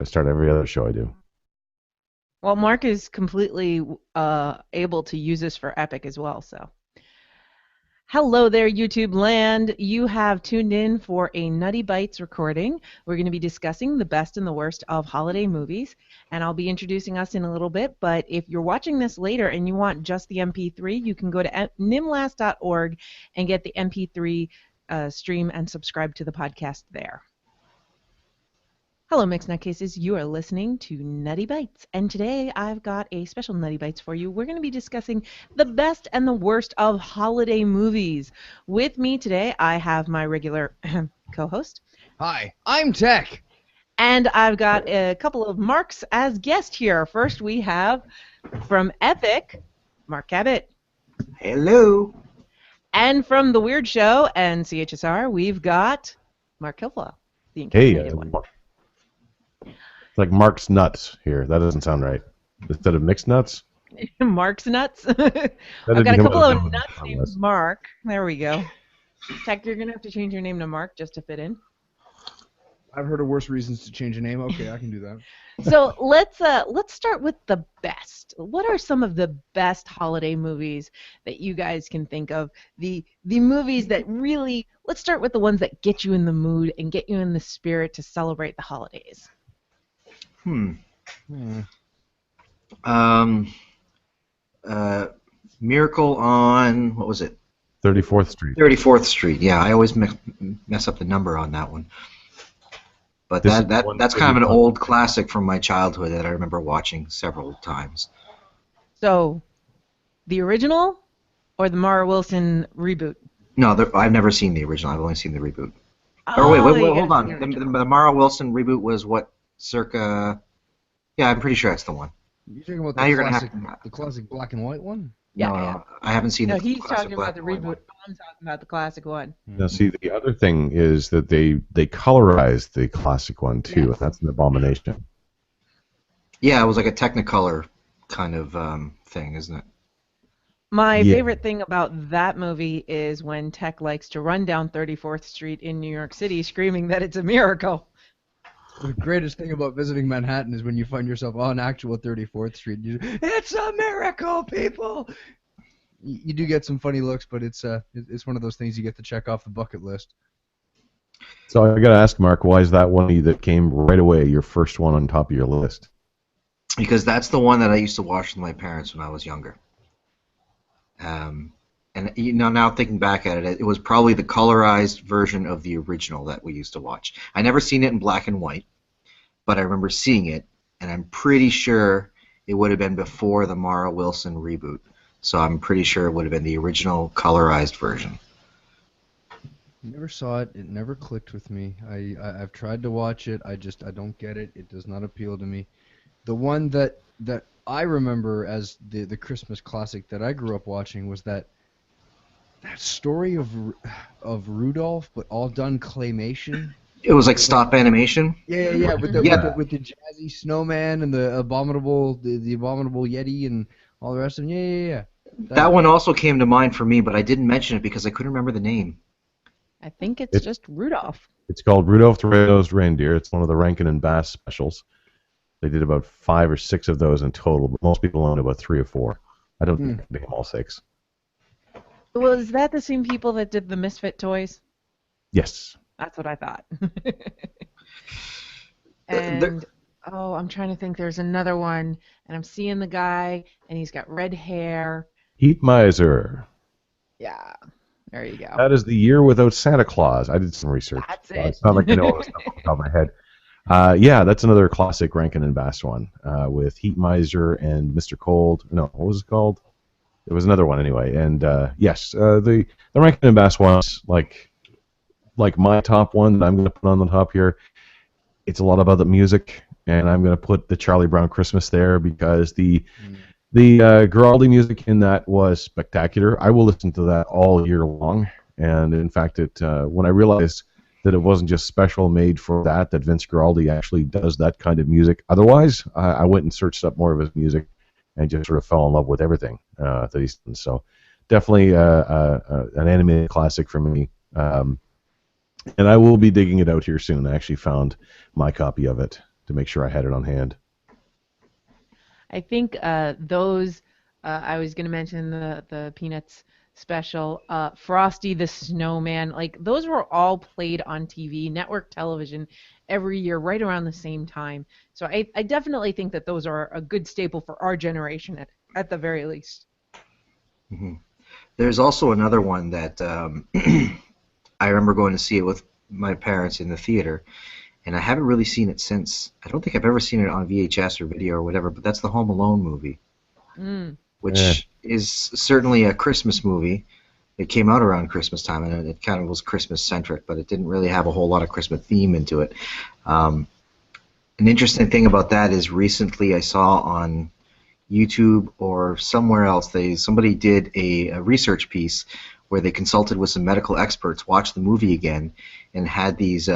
I start every other show I do. Well, Mark is completely able to use this for Epic as well, so. Hello there, YouTube land. You have tuned in for a Nutty Bites recording. We're going to be discussing the best and the worst of holiday movies, and I'll be introducing us in a little bit. But if you're watching this later and you want just the MP3, you can go to nimlast.org and get the MP3 stream and subscribe to the podcast there. Hello, Mixed Nutcases. You are listening to Nutty Bites, and today I've got a special Nutty Bites for you. We're going to be discussing the best and the worst of holiday movies. With me today, I have my regular co-host. Hi, I'm Tek. And I've got a couple of Marks as guests here. First, we have from Epic, Marc Cabot. Hello. And from The Weird Show and CHSR, we've got Mark Kilfoil, the incarnated one. It's like Mark's Nuts here. That doesn't sound right. Instead of Mixed Nuts? Mark's Nuts? I've got a couple of nuts named Mark. There we go. Tek, you're going to have to change your name to Mark just to fit in. I've heard of worse reasons to change a name. Okay, I can do that. So let's start with the best. What are some of the best holiday movies that you guys can think of? The movies that really, let's start with the ones that get you in the mood and get you in the spirit to celebrate the holidays. Miracle on, what was it? 34th Street. 34th Street. Yeah, I always mess up the number on that one. But that's kind of an old classic from my childhood that I remember watching several times. So, the original or the Mara Wilson reboot? No, I've never seen the original. I've only seen the reboot. Oh, wait, hold on. The Mara Wilson reboot was what, circa... Yeah, I'm pretty sure that's the one. You're talking about the classic black and white one? Yeah. I haven't seen the he's classic talking about black the and white reboot. one. I'm talking about the classic one. Now, see, the other thing is that they colorized the classic one, too, and that's an abomination. Yeah, it was like a Technicolor kind of thing, isn't it? My favorite thing about that movie is when Tek likes to run down 34th Street in New York City screaming that it's a miracle. The greatest thing about visiting Manhattan is when you find yourself on actual 34th Street. It's a miracle, people! You do get some funny looks, but it's one of those things you get to check off the bucket list. So I got to ask, Mark, why is that one that came right away, your first one on top of your list? Because that's the one that I used to watch with my parents when I was younger. And now thinking back at it, it was probably the colorized version of the original that we used to watch. I never seen it in black and white, but I remember seeing it, and I'm pretty sure it would have been before the Mara Wilson reboot. So I'm pretty sure it would have been the original colorized version. Never saw it. It never clicked with me. I've tried to watch it. I don't get it. It does not appeal to me. The one that I remember as the Christmas classic that I grew up watching was that story of Rudolph, but all done claymation. It was like stop animation. Yeah, with the jazzy snowman and the abominable Yeti and all the rest of them. Yeah. That one also came to mind for me, but I didn't mention it because I couldn't remember the name. I think it's just Rudolph. It's called Rudolph the Red-Nosed Reindeer. It's one of the Rankin and Bass specials. They did about 5 or 6 of those in total, but most people own about 3 or 4. I don't think they them all 6. Was that the same people that did the Misfit toys? Yes. That's what I thought. And I'm trying to think. There's another one, and I'm seeing the guy, and he's got red hair. Heat Miser. Yeah, there you go. That is the year without Santa Claus. I did some research. That's it. It's not like I know all the stuff off the top of my head. Yeah, that's another classic Rankin and Bass one with Heat Miser and Mr. Cold. No, what was it called? It was another one anyway. And yes, the Rankin and Bass one's like my top one that I'm going to put on the top here. It's a lot about the music, and I'm going to put the Charlie Brown Christmas there because the Giraldi music in that was spectacular. I will listen to that all year long. And in fact, when I realized that it wasn't just special made for that Vince Giraldi actually does that kind of music. Otherwise, I went and searched up more of his music and just sort of fell in love with everything that he's done. So definitely an animated classic for me. And I will be digging it out here soon. I actually found my copy of it to make sure I had it on hand. I think those. I was going to mention the Peanuts special, Frosty the Snowman. Like those were all played on TV, network television, every year, right around the same time. So I definitely think that those are a good staple for our generation at the very least. Hmm. There's also another one that I remember going to see it with my parents in the theater, and I haven't really seen it since. I don't think I've ever seen it on VHS or video or whatever, but that's the Home Alone movie, Mm. which is certainly a Christmas movie. It came out around Christmas time, and it kind of was Christmas centric, but it didn't really have a whole lot of Christmas theme into it. Um, an interesting thing about that is recently I saw on YouTube or somewhere else, somebody did a research piece where they consulted with some medical experts, watched the movie again, and had these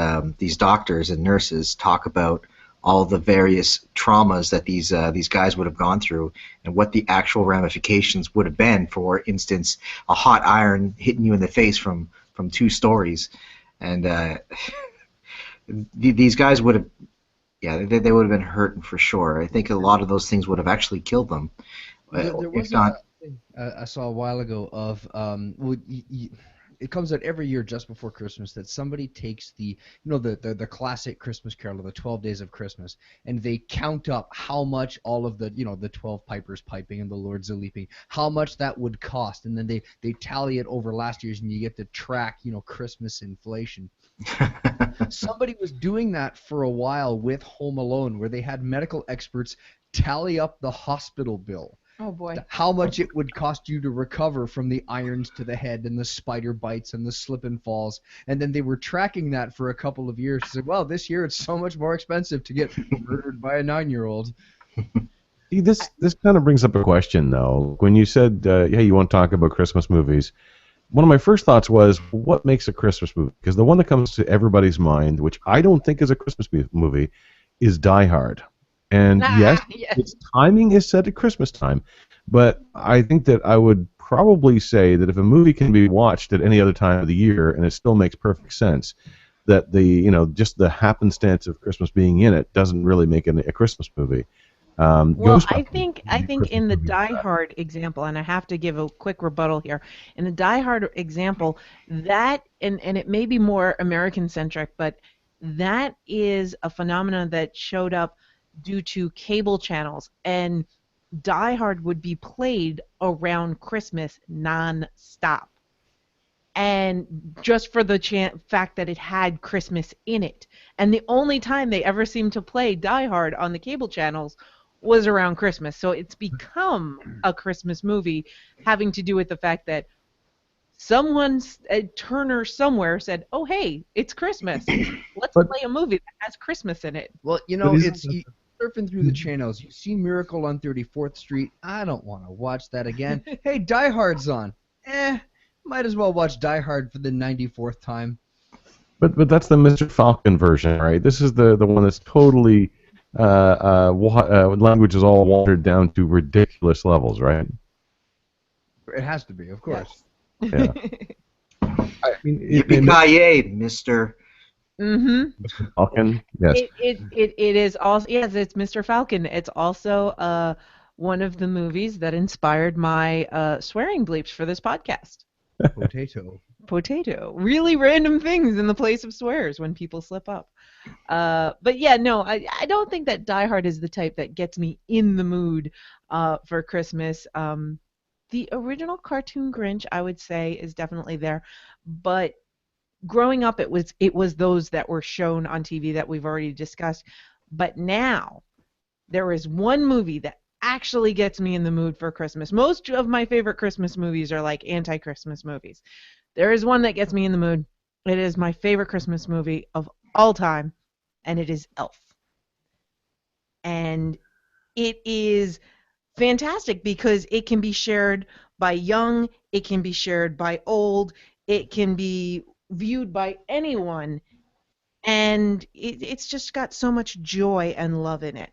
doctors and nurses talk about all the various traumas that these guys would have gone through and what the actual ramifications would have been. For instance, a hot iron hitting you in the face from 2 stories, and these guys would have, yeah, they would have been hurting for sure. I think a lot of those things would have actually killed them. There If was not, a thing I saw a while ago of it comes out every year just before Christmas that somebody takes the classic Christmas Carol, the 12 Days of Christmas, and they count up how much all of the 12 pipers piping and the lords a leaping, how much that would cost, and then they tally it over last year's, and you get to track Christmas inflation. Somebody was doing that for a while with Home Alone, where they had medical experts tally up the hospital bill. Oh boy. How much it would cost you to recover from the irons to the head and the spider bites and the slip and falls. And then they were tracking that for a couple of years. Said, well, this year it's so much more expensive to get murdered by a 9-year-old. See, this kind of brings up a question, though. When you said, hey, you want to talk about Christmas movies, one of my first thoughts was, what makes a Christmas movie? Because the one that comes to everybody's mind, which I don't think is a Christmas movie, is Die Hard. And yes, its timing is set at Christmas time, but I think that I would probably say that if a movie can be watched at any other time of the year and it still makes perfect sense, that just the happenstance of Christmas being in it doesn't really make it a Christmas movie. Well, I Ghostbusters think in the movie. Die Hard example, and I have to give a quick rebuttal here. In the Die Hard example, that and it may be more American centric, but that is a phenomenon that showed up due to cable channels, and Die Hard would be played around Christmas non-stop. And just for the fact that it had Christmas in it. And the only time they ever seemed to play Die Hard on the cable channels was around Christmas. So it's become a Christmas movie, having to do with the fact that Turner somewhere said, oh, hey, it's Christmas. Let's play a movie that has Christmas in it. Well, it's surfing through the channels. You see Miracle on 34th Street. I don't want to watch that again. Hey, Die Hard's on. Might as well watch Die Hard for the 94th time. But that's the Mr. Falcon version, right? This is the one that's totally language is all watered down to ridiculous levels, right? It has to be, of course. Yeah. I mean, yippee-ki-yay, Mr. Mm-hmm. Falcon. Yes. It is also, yes, it's Mr. Falcon. It's also one of the movies that inspired my swearing bleeps for this podcast. Potato. Really random things in the place of swears when people slip up. But yeah, no, I don't think that Die Hard is the type that gets me in the mood for Christmas. The original cartoon Grinch, I would say, is definitely there. But growing up, it was those that were shown on TV that we've already discussed. But now, there is one movie that actually gets me in the mood for Christmas. Most of my favorite Christmas movies are like anti-Christmas movies. There is one that gets me in the mood. It is my favorite Christmas movie of all time, and it is Elf. And it is fantastic because it can be shared by young, it can be shared by old, it can be viewed by anyone, and it's just got so much joy and love in it.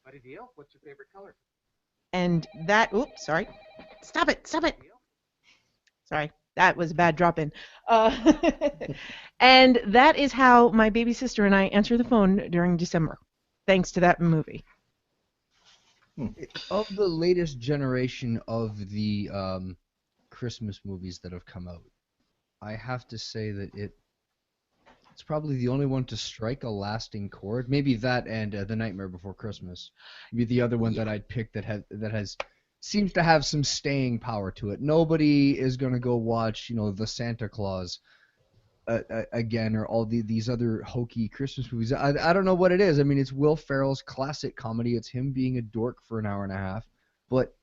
Buddy Deal, what's your favorite color? And that, oops, sorry. Stop it. Sorry. That was a bad drop-in. Uh, and that is how my baby sister and I answer the phone during December, thanks to that movie. Of the latest generation of the Christmas movies that have come out, I have to say that it's probably the only one to strike a lasting chord. Maybe that and The Nightmare Before Christmas. Maybe the other one that I'd pick that seems to have some staying power to it. Nobody is gonna go watch, the Santa Claus again, or all these other hokey Christmas movies. I don't know what it is. I mean, it's Will Ferrell's classic comedy. It's him being a dork for an hour and a half, but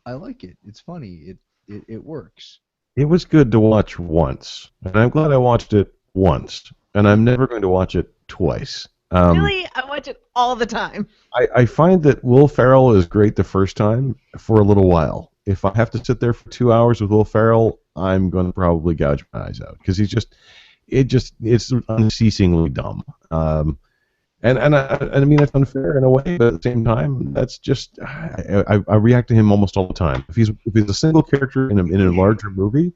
I like it. It's funny. It works. It was good to watch once, and I'm glad I watched it once, and I'm never going to watch it twice. Really? I watch it all the time. I find that Will Ferrell is great the first time for a little while. If I have to sit there for 2 hours with Will Ferrell, I'm going to probably gouge my eyes out because it's unceasingly dumb. And I mean, it's unfair in a way, but at the same time, that's just I react to him almost all the time. If he's a single character in a larger movie,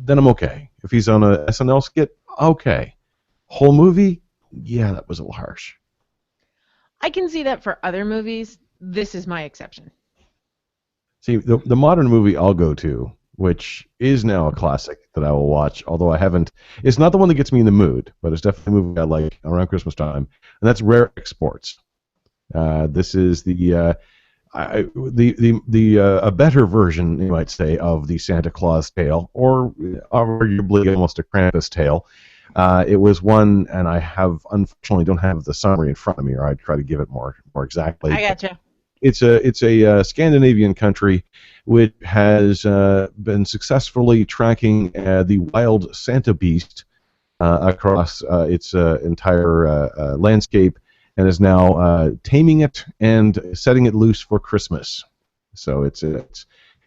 then I'm okay. If he's on a SNL skit, okay. Whole movie, yeah, that was a little harsh. I can see that for other movies. This is my exception. See, the modern movie I'll go to, which is now a classic that I will watch, although I haven't. It's not the one that gets me in the mood, but it's definitely a movie I like around Christmas time, and that's Rare Exports. This is a better version, you might say, of the Santa Claus tale, or arguably almost a Krampus tale. It was one, and I unfortunately don't have the summary in front of me, or I'd try to give it more exactly. I gotcha. It's a Scandinavian country which has been successfully tracking the wild Santa beast across its entire landscape, and is now taming it and setting it loose for Christmas. So it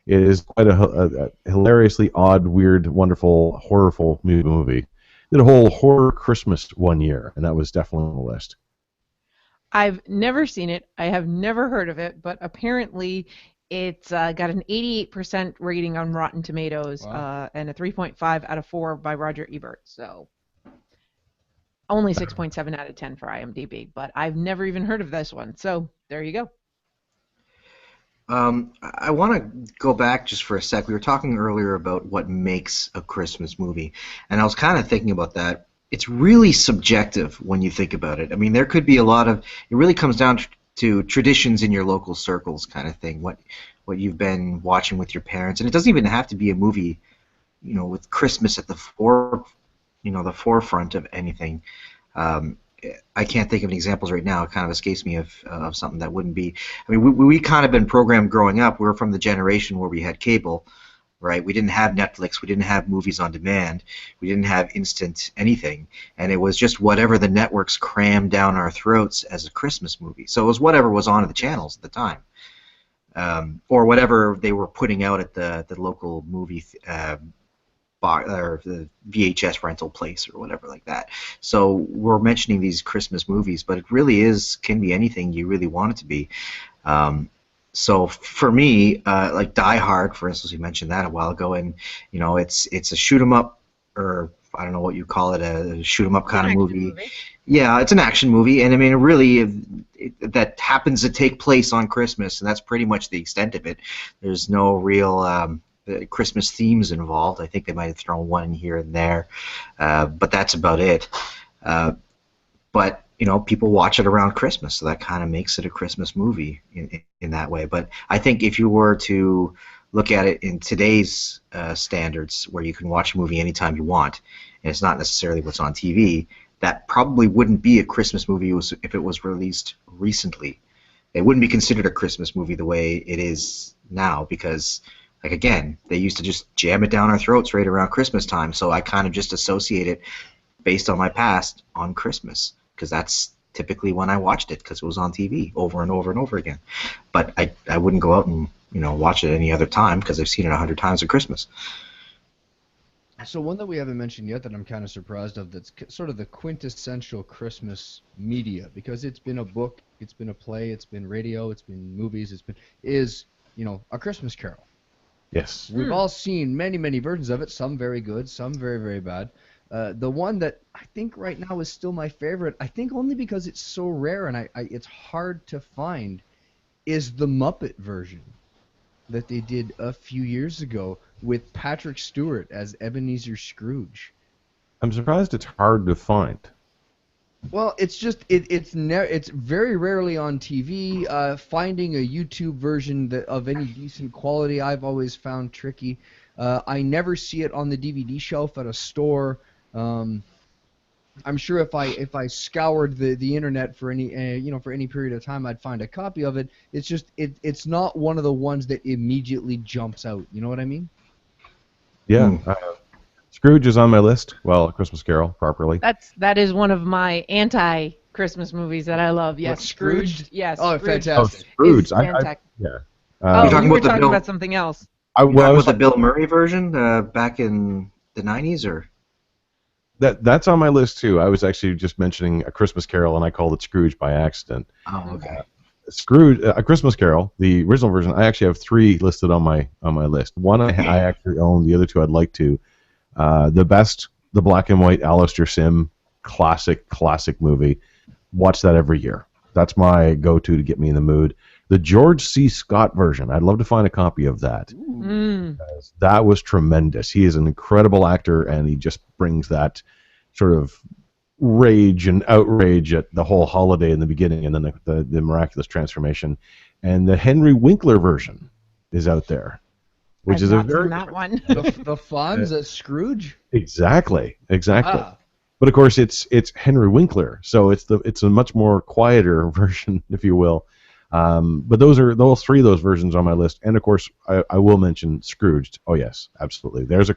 is quite a hilariously odd, weird, wonderful, horrorful movie. Did a whole horror Christmas one year, and that was definitely on the list. I've never seen it. I have never heard of it, but apparently it's got an 88% rating on Rotten Tomatoes. Wow. And a 3.5 out of 4 by Roger Ebert. So only 6.7 out of 10 for IMDb, but I've never even heard of this one. So there you go. I want to go back just for a sec. We were talking earlier about what makes a Christmas movie, and I was kind of thinking about that. It's really subjective when you think about it. I mean, there could be a lot of. It really comes down to traditions in your local circles, kind of thing. What you've been watching with your parents, and it doesn't even have to be a movie, with Christmas at the the forefront of anything. I can't think of any examples right now. It kind of escapes me of something that wouldn't be. I mean, we kind of been programmed growing up. We were from the generation where we had cable, right? We didn't have Netflix. We didn't have movies on demand. We didn't have instant anything. And it was just whatever the networks crammed down our throats as a Christmas movie. So it was whatever was on the channels at the time, or whatever they were putting out at the local movie or the VHS rental place or whatever like that. So we're mentioning these Christmas movies, but it really can be anything you really want it to be. So for me, like Die Hard, for instance, you mentioned that a while ago, and it's a shoot 'em up, or I don't know what you call it, a shoot 'em up kind of movie. Yeah, it's an action movie, and I mean, that happens to take place on Christmas, and that's pretty much the extent of it. There's no real Christmas themes involved. I think they might have thrown one in here and there, but that's about it. But people watch it around Christmas, so that kind of makes it a Christmas movie in that way. But I think if you were to look at it in today's standards, where you can watch a movie anytime you want, and it's not necessarily what's on TV, that probably wouldn't be a Christmas movie if it was released recently. It wouldn't be considered a Christmas movie the way it is now, because like, again, they used to just jam it down our throats right around Christmas time, so I kind of just associate it, based on my past, on Christmas, because that's typically when I watched it, because it was on TV over and over and over again. But I wouldn't go out and watch it any other time, because I've seen it 100 times at Christmas. So one that we haven't mentioned yet that I'm kind of surprised of, that's sort of the quintessential Christmas media, because it's been a book, it's been a play, it's been radio, it's been movies, is A Christmas Carol. Yes. We've all seen many, many versions of it, some very good, some very, very bad. The one that I think right now is still my favorite, I think only because it's so rare and it's hard to find, is the Muppet version that they did a few years ago with Patrick Stewart as Ebenezer Scrooge. I'm surprised it's hard to find. Well, it's just it's very rarely on TV. Finding a YouTube version of any decent quality, I've always found tricky. I never see it on the DVD shelf at a store. I'm sure if I scoured the internet for any for any period of time, I'd find a copy of it. It's just it's not one of the ones that immediately jumps out. You know what I mean? Yeah. Scrooge is on my list. Well, A Christmas Carol, properly. That is one of my anti-Christmas movies that I love. Yes, What, Scrooge? Scrooge. Yes. Oh, Scrooge fantastic. Scrooge. is fantastic. Yeah. Oh, talking you were about the talking Bill- about something else. You talking about the Bill Murray version back in the 90s, or? That's on my list too. I was actually just mentioning A Christmas Carol, and I called it Scrooge by accident. Oh, okay. Scrooge, A Christmas Carol, the original version. I actually have 3 listed on my list. One I actually own. The other 2 I'd like to. The black and white Alistair Sim classic movie. Watch that every year. That's my go-to to get me in the mood. The George C. Scott version. I'd love to find a copy of that. Because that was tremendous. He is an incredible actor, and he just brings that sort of rage and outrage at the whole holiday in the beginning, and then the miraculous transformation. And the Henry Winkler version is out there, which I've is not a very seen that one. The Fonz as Scrooge? exactly. Ah. But of course, it's Henry Winkler, so it's a much more quieter version, if you will. But those 3 of those versions on my list, and of course, I will mention Scrooged. Oh yes, absolutely. There's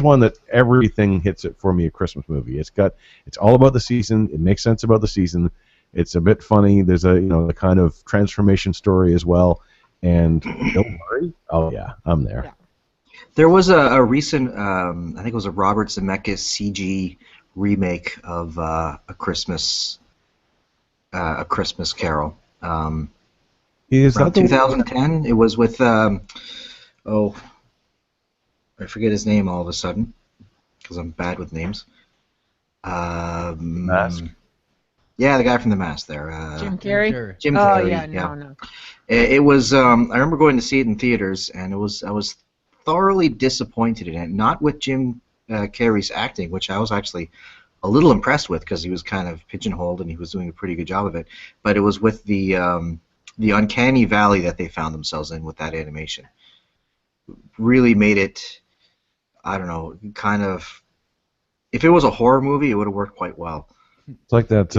one that everything hits it for me. A Christmas movie. It's all about the season. It makes sense about the season. It's a bit funny. There's the kind of transformation story as well. And Bill Murray. Oh yeah, I'm there. Yeah. There was a recent, I think it was a Robert Zemeckis CG remake of A Christmas Carol. Is Around that the 2010, it was with I forget his name all of a sudden because I'm bad with names. Mask? Yeah, the guy from The Mask there. Jim Carrey. Jim Oh Carrey. yeah, no. It was. I remember going to see it in theaters, and I was thoroughly disappointed in it. Not with Jim Carrey's acting, which I was actually a little impressed with because he was kind of pigeonholed and he was doing a pretty good job of it. But it was with the uncanny valley that they found themselves in with that animation. Really made it. I don't know, kind of. If it was a horror movie, it would have worked quite well. It's like that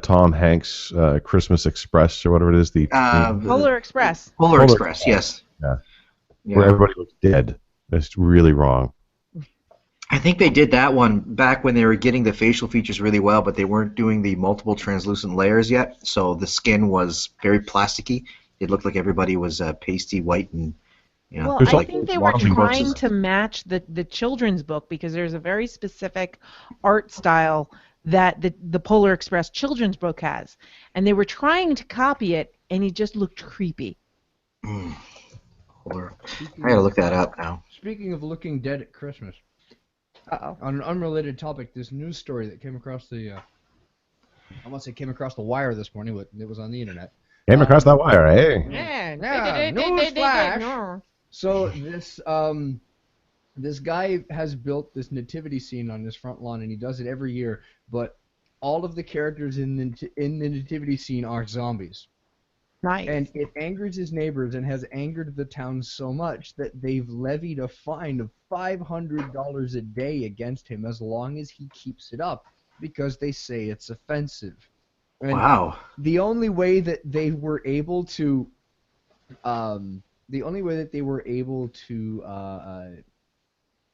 Tom Hanks Christmas Express or whatever it is. The Polar Express. Polar Express, yes. Yeah. Where everybody looks dead. That's really wrong. I think they did that one back when they were getting the facial features really well, but they weren't doing the multiple translucent layers yet, so the skin was very plasticky. It looked like everybody was pasty white and, Well, There's I like think they were swampy trying horses. to match the children's book because there's a very specific art style that the Polar Express children's book has, and they were trying to copy it, and it just looked creepy. I gotta look that up now. Speaking of looking dead at Christmas, Uh-oh. on an unrelated topic, this news story that came across I won't say came across the wire this morning, but it was on the internet. Came across that wire, hey? Yeah, newsflash. So this guy has built this nativity scene on his front lawn, and he does it every year. But all of the characters in the nativity scene are zombies, Nice. and it angers his neighbors and has angered the town so much that they've levied a fine of $500 a day against him as long as he keeps it up, because they say it's offensive. And Wow. the only way that they were able to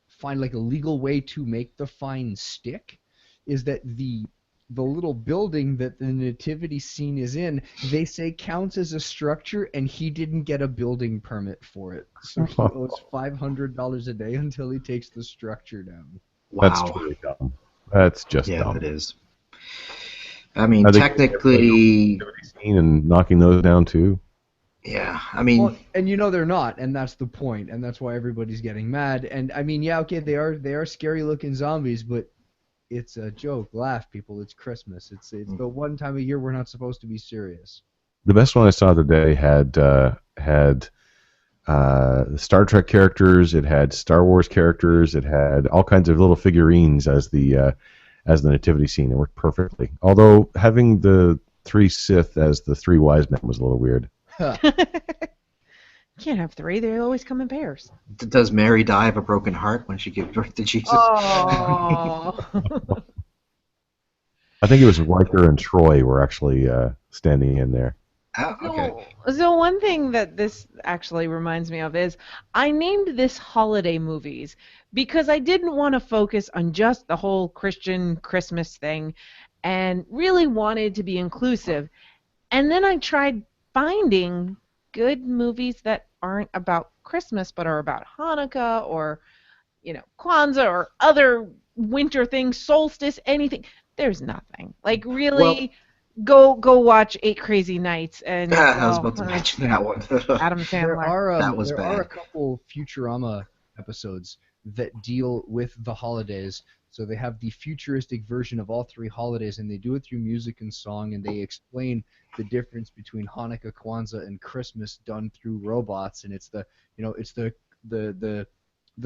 find like a legal way to make the fine stick is that the little building that the nativity scene is in, they say counts as a structure, and he didn't get a building permit for it, so he owes $500 a day until he takes the structure down. Wow. That's totally dumb. That's just Yeah, dumb. it is. I mean, Are they- technically, And knocking those down too. Yeah, I mean, Well, and they're not, and that's the point, and that's why everybody's getting mad. And I mean, yeah, okay, they are scary looking zombies, but it's a joke. Laugh, people. It's Christmas. It's the one time a year we're not supposed to be serious. The best one I saw today had Star Trek characters. It had Star Wars characters. It had all kinds of little figurines as the nativity scene. It worked perfectly. Although having the three Sith as the three wise men was a little weird. Can't have three. They always come in pairs. does Mary die of a broken heart when she gives birth to Jesus? Oh. I think it was Riker and Troy were actually standing in there. Oh, okay. So one thing that this actually reminds me of is I named this holiday movies because I didn't want to focus on just the whole Christian Christmas thing and really wanted to be inclusive. And then I tried finding good movies that aren't about Christmas but are about Hanukkah or, Kwanzaa or other winter things, solstice, anything. There's nothing. Like really go watch 8 Crazy Nights and I was about to mention that one. Adam Sandler. That was there bad. are a couple Futurama episodes that deal with the holidays. So they have the futuristic version of all 3 holidays, and they do it through music and song, and they explain the difference between Hanukkah, Kwanzaa, and Christmas done through robots. And it's the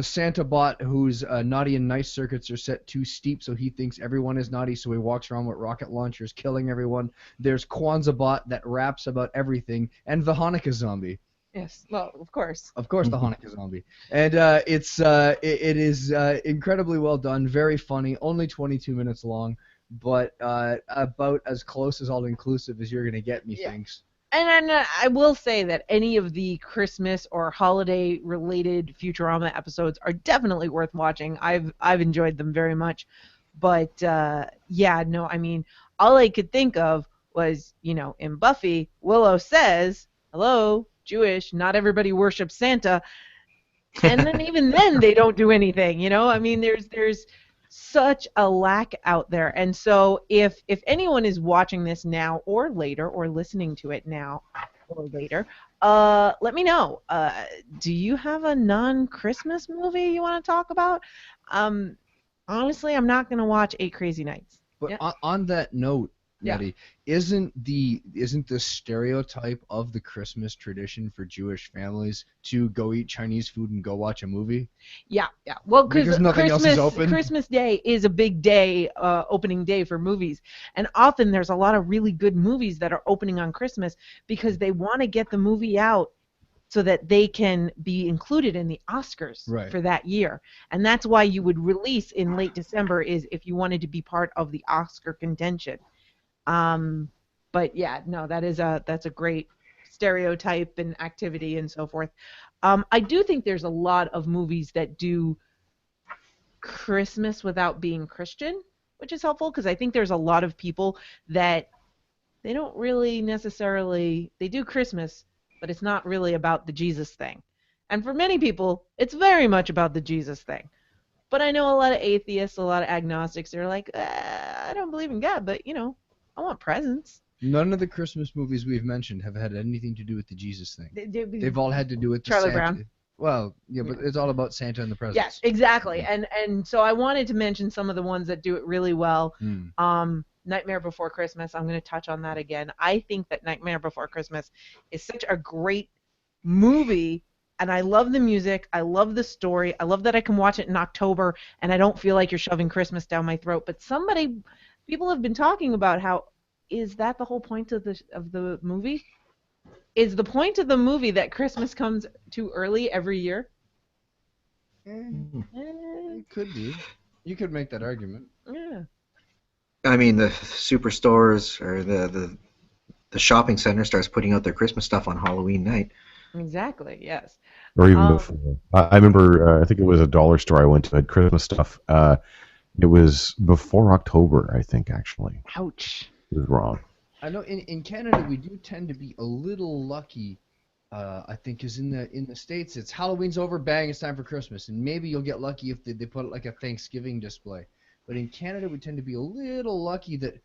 Santa bot whose naughty and nice circuits are set too steep, so he thinks everyone is naughty, so he walks around with rocket launchers killing everyone. There's Kwanzaa bot that raps about everything, and the Hanukkah zombie. Yes, well, of course. Of course, the Hanukkah zombie. And it is incredibly well done, very funny, only 22 minutes long, but about as close as all-inclusive as you're going to get, methinks. And I will say that any of the Christmas or holiday-related Futurama episodes are definitely worth watching. I've enjoyed them very much. But, I mean, all I could think of was, in Buffy, Willow says, hello, Jewish, not everybody worships Santa. And then even then they don't do anything, I mean, there's such a lack out there. And so if anyone is watching this now or later or listening to it now or later, let me know. Do you have a non-Christmas movie you want to talk about? Honestly, I'm not going to watch 8 Crazy Nights. But Yeah. on that note, Nutty, Yeah. isn't the stereotype of the Christmas tradition for Jewish families to go eat Chinese food and go watch a movie? Yeah. Well, Because nothing else is open? Christmas Day is a big day, opening day for movies. And often there's a lot of really good movies that are opening on Christmas because they want to get the movie out so that they can be included in the Oscars for that year. And that's why you would release in late December is if you wanted to be part of the Oscar contention. But yeah, no, that's a great stereotype and activity and so forth. I do think there's a lot of movies that do Christmas without being Christian, which is helpful because I think there's a lot of people that they don't really necessarily, they do Christmas, but it's not really about the Jesus thing. And for many people, it's very much about the Jesus thing. But I know a lot of atheists, a lot of agnostics, they're like, I don't believe in God, but I want presents. None of the Christmas movies we've mentioned have had anything to do with the Jesus thing. They've all had to do with the Charlie Santa. Brown. Well, yeah, but it's all about Santa and the presents. Yes, exactly. And so I wanted to mention some of the ones that do it really well. Nightmare Before Christmas, I'm going to touch on that again. I think that Nightmare Before Christmas is such a great movie, and I love the music. I love the story. I love that I can watch it in October, and I don't feel like you're shoving Christmas down my throat. But people have been talking about how, is that the whole point of the movie? Is the point of the movie that Christmas comes too early every year? It could be. You could make that argument. Yeah. I mean, the superstores or the shopping center starts putting out their Christmas stuff on Halloween night. Exactly, yes. Or even before. I remember, I think it was a dollar store I went to had Christmas stuff. It was before October, I think, actually. Ouch. It was wrong. I know in Canada we do tend to be a little lucky. I think because in the States it's Halloween's over, bang, it's time for Christmas, and maybe you'll get lucky if they put like a Thanksgiving display. But in Canada we tend to be a little lucky that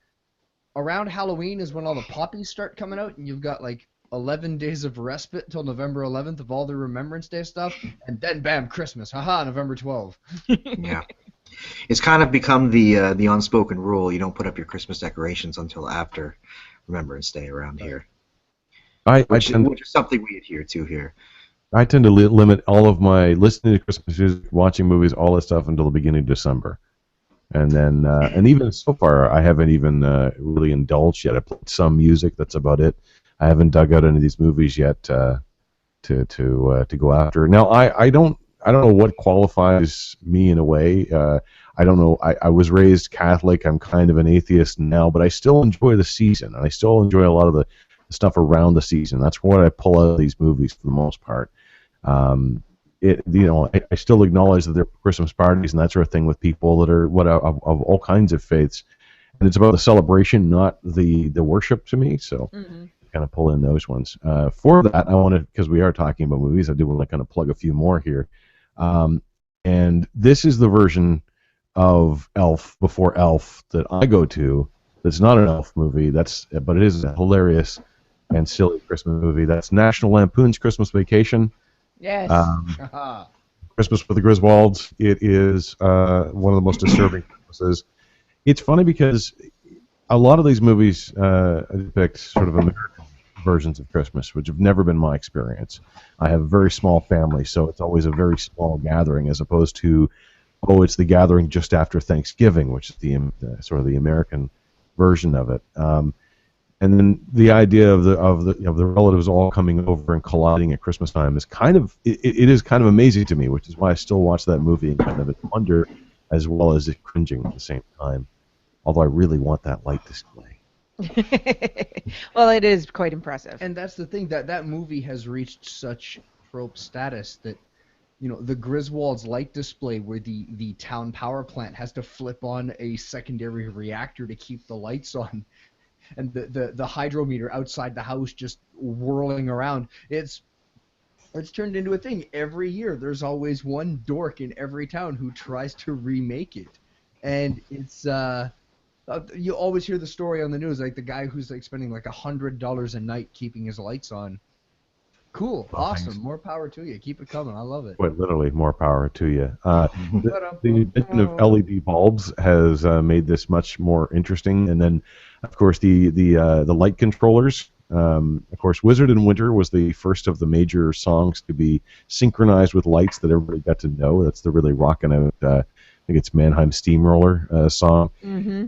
around Halloween is when all the poppies start coming out, and you've got like 11 days of respite till November 11th of all the Remembrance Day stuff, and then bam, Christmas. Haha, November 12th. Yeah. It's kind of become the unspoken rule. You don't put up your Christmas decorations until after Remembrance Day around here, which is something we adhere to here. I tend to limit all of my listening to Christmas music, watching movies, all that stuff until the beginning of December. And then, and even so far, I haven't even really indulged yet. I played some music. That's about it. I haven't dug out any of these movies yet to go after. Now, I don't know what qualifies me in a way. I don't know. I was raised Catholic. I'm kind of an atheist now, but I still enjoy the season, and I still enjoy a lot of the stuff around the season. That's what I pull out of these movies for the most part. I still acknowledge that there are Christmas parties and that sort of thing with people that are of all kinds of faiths, and it's about the celebration, not the worship to me. So, kind of pull in those ones. For that, I want to, because we are talking about movies, I do want to kind of plug a few more here. And this is the version of Elf before Elf that I go to. That's not an Elf movie. But it is a hilarious and silly Christmas movie. That's National Lampoon's Christmas Vacation. Yes. Christmas with the Griswolds. It is one of the most disturbing Christmases. It's funny because a lot of these movies depict sort of American versions of Christmas, which have never been my experience. I have a very small family, so it's always a very small gathering, as opposed to, it's the gathering just after Thanksgiving, which is the sort of the American version of it. And then the idea of the relatives all coming over and colliding at Christmas time is kind of it is kind of amazing to me, which is why I still watch that movie and kind of wonder as well as it cringing at the same time. Although I really want that light display. Well, it is quite impressive. And that's the thing, that movie has reached such trope status that, the Griswold's light display where the town power plant has to flip on a secondary reactor to keep the lights on, and the hydrometer outside the house just whirling around. It's turned into a thing. Every year there's always one dork in every town who tries to remake it. And it's you always hear the story on the news, like the guy who's like spending like $100 a night keeping his lights on. Cool, awesome, thanks. More power to you. Keep it coming. I love it. Quite literally, more power to you. The addition of LED bulbs has made this much more interesting. And then, of course, the light controllers. Of course, Wizard in Winter was the first of the major songs to be synchronized with lights that everybody got to know. That's the really rocking out. I think it's Mannheim Steamroller song. Mm-hmm.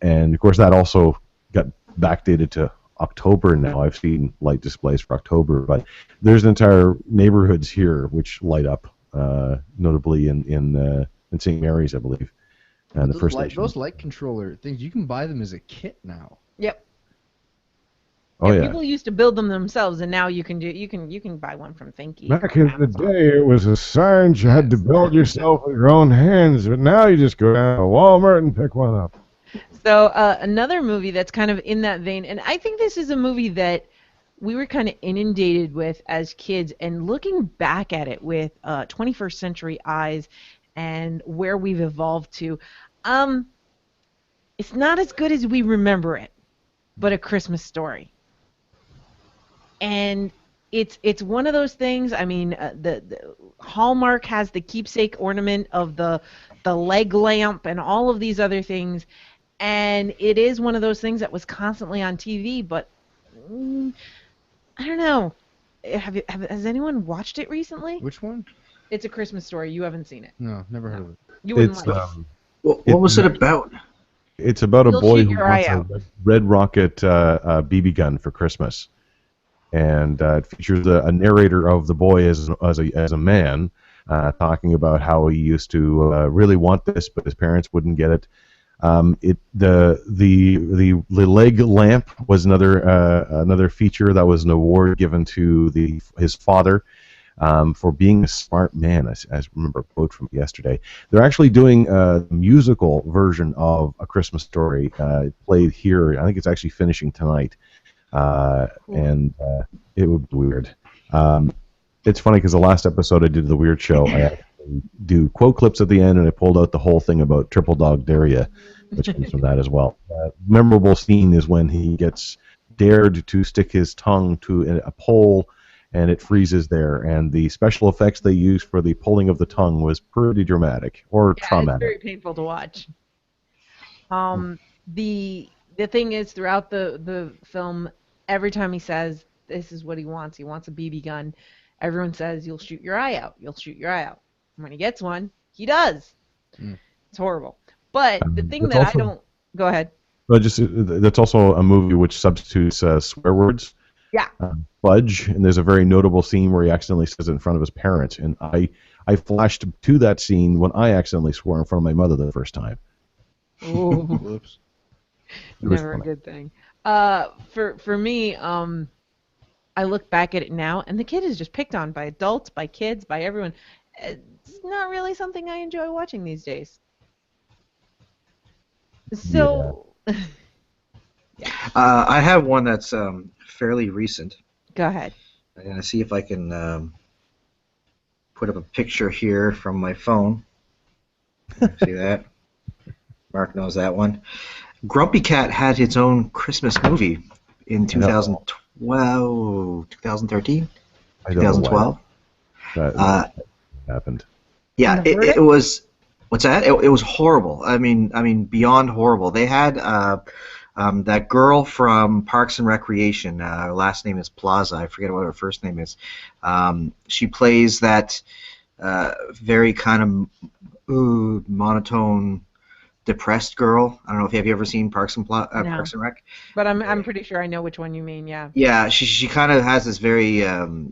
And, of course, that also got backdated to October now. I've seen light displays for October, but there's entire neighborhoods here which light up, notably in St. Mary's, I believe. And those light controller things, you can buy them as a kit now. Yep. Oh yeah. People used to build them themselves, and now you can buy one from Thinky. Back in the day, it was a science. You had to build yourself with your own hands, but now you just go down to Walmart and pick one up. So another movie that's kind of in that vein, and I think this is a movie that we were kind of inundated with as kids, and looking back at it with 21st century eyes and where we've evolved to, it's not as good as we remember it, but A Christmas Story. And it's one of those things. I mean, the Hallmark has the keepsake ornament of the leg lamp and all of these other things. And it is one of those things that was constantly on TV, but I don't know. Has anyone watched it recently? Which one? It's A Christmas Story. You haven't seen it. No, never heard of it. You wouldn't like it. What was it about? It's about a boy who wants a red rocket BB gun for Christmas, and it features a narrator of the boy as a man talking about how he used to really want this, but his parents wouldn't get it. The leg lamp was another feature that was an award given to his father for being a smart man. I remember a quote from yesterday. They're actually doing a musical version of A Christmas Story played here. I think it's actually finishing tonight, and it would be weird. It's funny because the last episode I did the Weird Show, I actually do quote clips at the end, and I pulled out the whole thing about Triple Dog Daria, which comes from that as well. Memorable scene is when he gets dared to stick his tongue to a pole, and it freezes there. And the special effects they used for the pulling of the tongue was pretty dramatic or Yeah, it's traumatic. very painful to watch. The thing is, throughout the film, every time he says this is what he wants a BB gun, everyone says you'll shoot your eye out, you'll shoot your eye out. And when he gets one, he does. Mm. It's horrible. But the thing That's that also- I don't go ahead. But just that's also a movie which substitutes swear words. Yeah. Fudge, and there's a very notable scene where he accidentally says it in front of his parents, and I flashed to that scene when I accidentally swore in front of my mother the first time. Ooh, Whoops. It was never a funny. good thing. For me, I look back at it now, and the kid is just picked on by adults, by kids, by everyone. It's not really something I enjoy watching these days. So, I have one that's fairly recent. go ahead. I'm going to see if I can put up a picture here from my phone. See that? Mark knows that one. Grumpy Cat had its own Christmas movie in 2012, 2013, I don't know why 2012. that happened. Yeah, Never heard it was. What's that? It was horrible. I mean, beyond horrible. They had that girl from Parks and Recreation. Her last name is Plaza. I forget what her first name is. She plays that very kind of monotone, depressed girl. I don't know if have you ever seen Parks and Parks and Rec. But I'm pretty sure I know which one you mean. Yeah. Yeah, she kind of has this very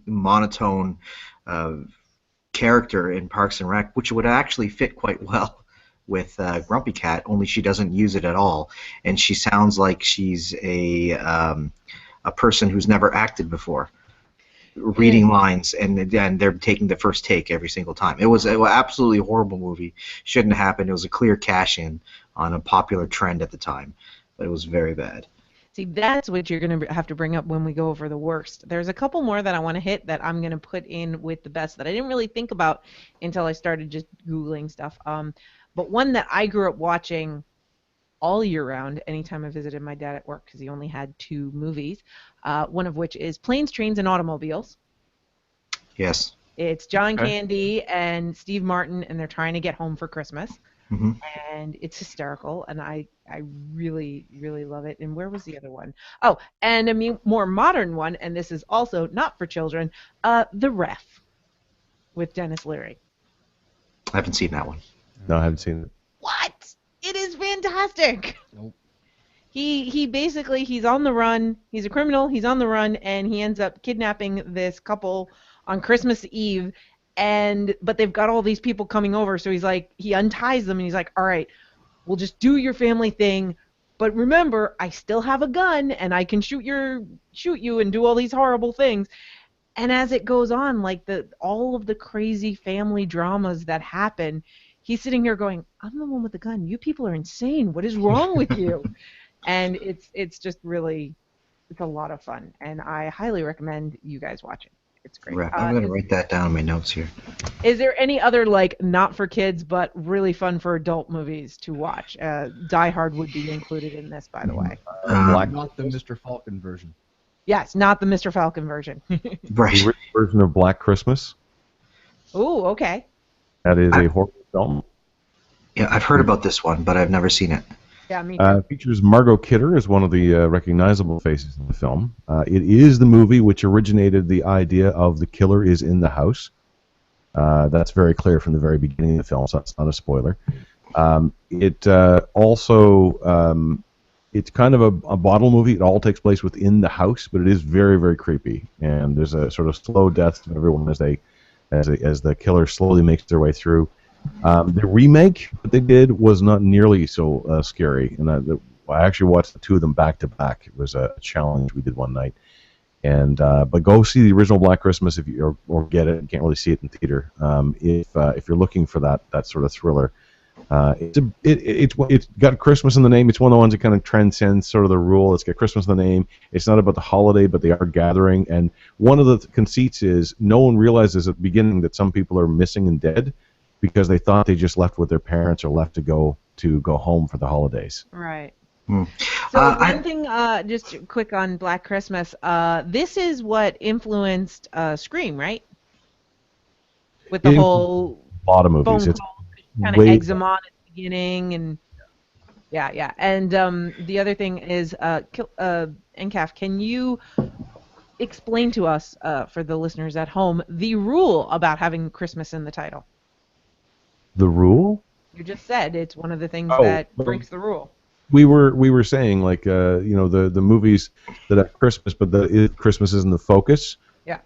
monotone character in Parks and Rec, which would actually fit quite well with Grumpy Cat. Only she doesn't use it at all, and she sounds like she's a person who's never acted before, reading lines, and they're taking the first take every single time. It was an absolutely horrible movie. Shouldn't have happened. It was a clear cash-in on a popular trend at the time, but it was very bad. See, that's what you're going to have to bring up when we go over the worst. There's a couple more that I want to hit that I'm going to put in with the best that I didn't really think about until I started just Googling stuff. But one that I grew up watching all year round anytime I visited my dad at work because he only had 2 movies, one of which is Planes, Trains, and Automobiles. Yes. It's John Okay. Candy and Steve Martin, and they're trying to get home for Christmas. hmm And it's hysterical, and I really, really love it. And where was the other one? Oh, and a more modern one, and this is also not for children, The Ref with Dennis Leary. I haven't seen that one. No, I haven't seen it. What? It is fantastic. Nope. He basically, he's on the run. He's a criminal. He's on the run, and he ends up kidnapping this couple on Christmas Eve. But they've got all these people coming over, so he's like, he unties them, and he's like, all right, we'll just do your family thing, but remember, I still have a gun, and I can shoot you and do all these horrible things. And as it goes on, like all of the crazy family dramas that happen, he's sitting here going, I'm the one with the gun. You people are insane. What is wrong with you? And it's just really, it's a lot of fun, and I highly recommend you guys watch it. It's great. Right. I'm going to write that down in my notes here. Is there any other not for kids but really fun for adult movies to watch? Die Hard would be included in this, by the way. Not the Mr. Falcon version. Yes, not the Mr. Falcon version. Right. The British version of Black Christmas. Ooh, okay. That is a horror film. Yeah, I've heard about this one, but I've never seen it. Yeah, me too. Features Margot Kidder as one of the recognizable faces in the film. It is the movie which originated the idea of the killer is in the house. That's very clear from the very beginning of the film, so that's not a spoiler. It also, it's kind of a bottle movie. It all takes place within the house, but it is very, very creepy. And there's a sort of slow death of everyone as the killer slowly makes their way through. The remake that they did was not nearly so scary, and I actually watched the 2 of them back to back. It was a challenge we did one night. And but go see the original Black Christmas if you or get it. You can't really see it in theater. If you're looking for that sort of thriller, it's got Christmas in the name. It's one of the ones that kind of transcends sort of the rule. It's got Christmas in the name. It's not about the holiday, but they are gathering. And one of the conceits is no one realizes at the beginning that some people are missing and dead, because they thought they just left with their parents or left to go home for the holidays. Right. So one thing, just quick on Black Christmas. This is what influenced Scream, right? With the It- whole A lot of movies. phone It's call, kind of way eggs them on at the beginning, and yeah. And the other thing is, NCAF, can you explain to us, for the listeners at home, the rule about having Christmas in the title? the rule. You just said it's one of the things Oh, that well, breaks the rule. We were saying like the movies that have Christmas, but Christmas isn't the focus. Yeah.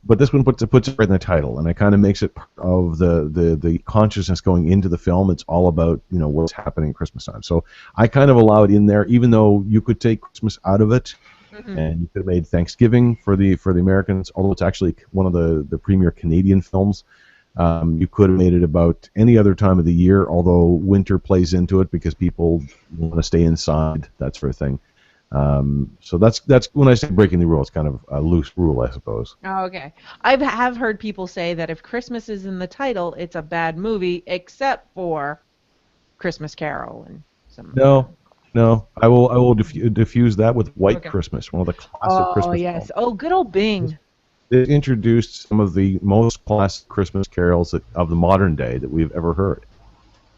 But this one puts it right in the title, and it kind of makes it part of the consciousness going into the film. It's all about what's happening at Christmas time. So I kind of allow it in there, even though you could take Christmas out of it, and you could have made Thanksgiving for the Americans. Although it's actually one of the premier Canadian films. You could have made it about any other time of the year, although winter plays into it because people want to stay inside, that sort of thing. So that's when I say breaking the rule, it's kind of a loose rule, I suppose. Oh, okay. I have heard people say that if Christmas is in the title, it's a bad movie, except for Christmas Carol and some. No, I will diffuse that with White Christmas, one of the classic Christmas. Oh yes. films. Oh, good old Bing. It introduced some of the most classic Christmas carols of the modern day that we've ever heard.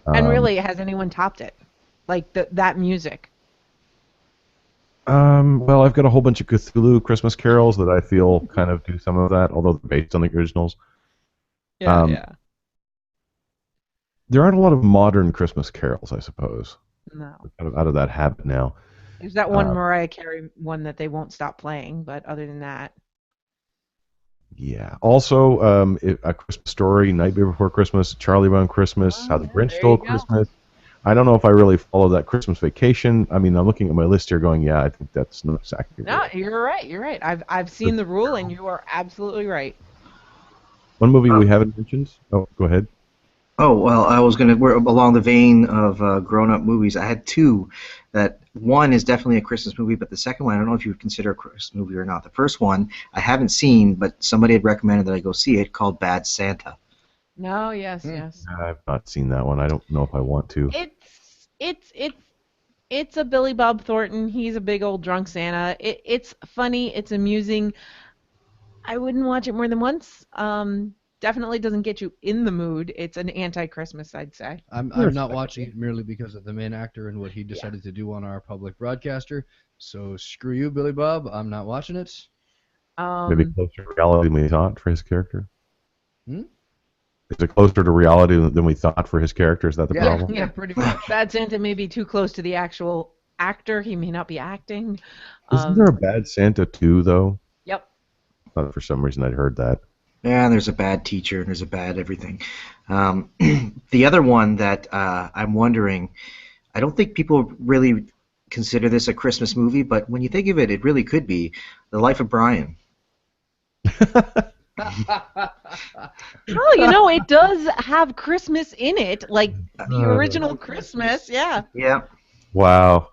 And really, has anyone topped it? Like that music? Well, I've got a whole bunch of Cthulhu Christmas carols that I feel kind of do some of that, although they're based on the originals. Yeah. There aren't a lot of modern Christmas carols, I suppose. No. We're kind of out of that habit now. There's that one Mariah Carey one that they won't stop playing, but other than that. Yeah. Also, A Christmas Story, Nightmare Before Christmas, Charlie Brown Christmas, How the Grinch Stole Christmas. I don't know if I really follow that Christmas Vacation. I mean, I'm looking at my list here going, yeah, I think that's not exactly No, right. you're right. I've seen the rule, and you are absolutely right. One movie we haven't mentioned. Oh, go ahead. Oh, well, we're along the vein of grown-up movies. I had two that one is definitely a Christmas movie, but the second one, I don't know if you would consider a Christmas movie or not. The first one, I haven't seen, but somebody had recommended that I go see it, called Bad Santa. No, yes. I've not seen that one. I don't know if I want to. It's a Billy Bob Thornton. He's a big old drunk Santa. It's funny. It's amusing. I wouldn't watch it more than once. Definitely doesn't get you in the mood. It's an anti-Christmas, I'd say. I'm not watching it merely because of the main actor and what he decided to do on our public broadcaster. So screw you, Billy Bob. I'm not watching it. Maybe closer to reality than we thought for his character. Hmm? Is it closer to reality than we thought for his character? Is that the problem? Yeah, pretty much. Bad Santa may be too close to the actual actor. He may not be acting. Isn't there a Bad Santa 2, though? Yep. For some reason, I'd heard that. Yeah, and there's a bad teacher, and there's a bad everything. The other one that I'm wondering, I don't think people really consider this a Christmas movie, but when you think of it, it really could be The Life of Brian. Oh, it does have Christmas in it, like the original Christmas, yeah. Yeah. Wow.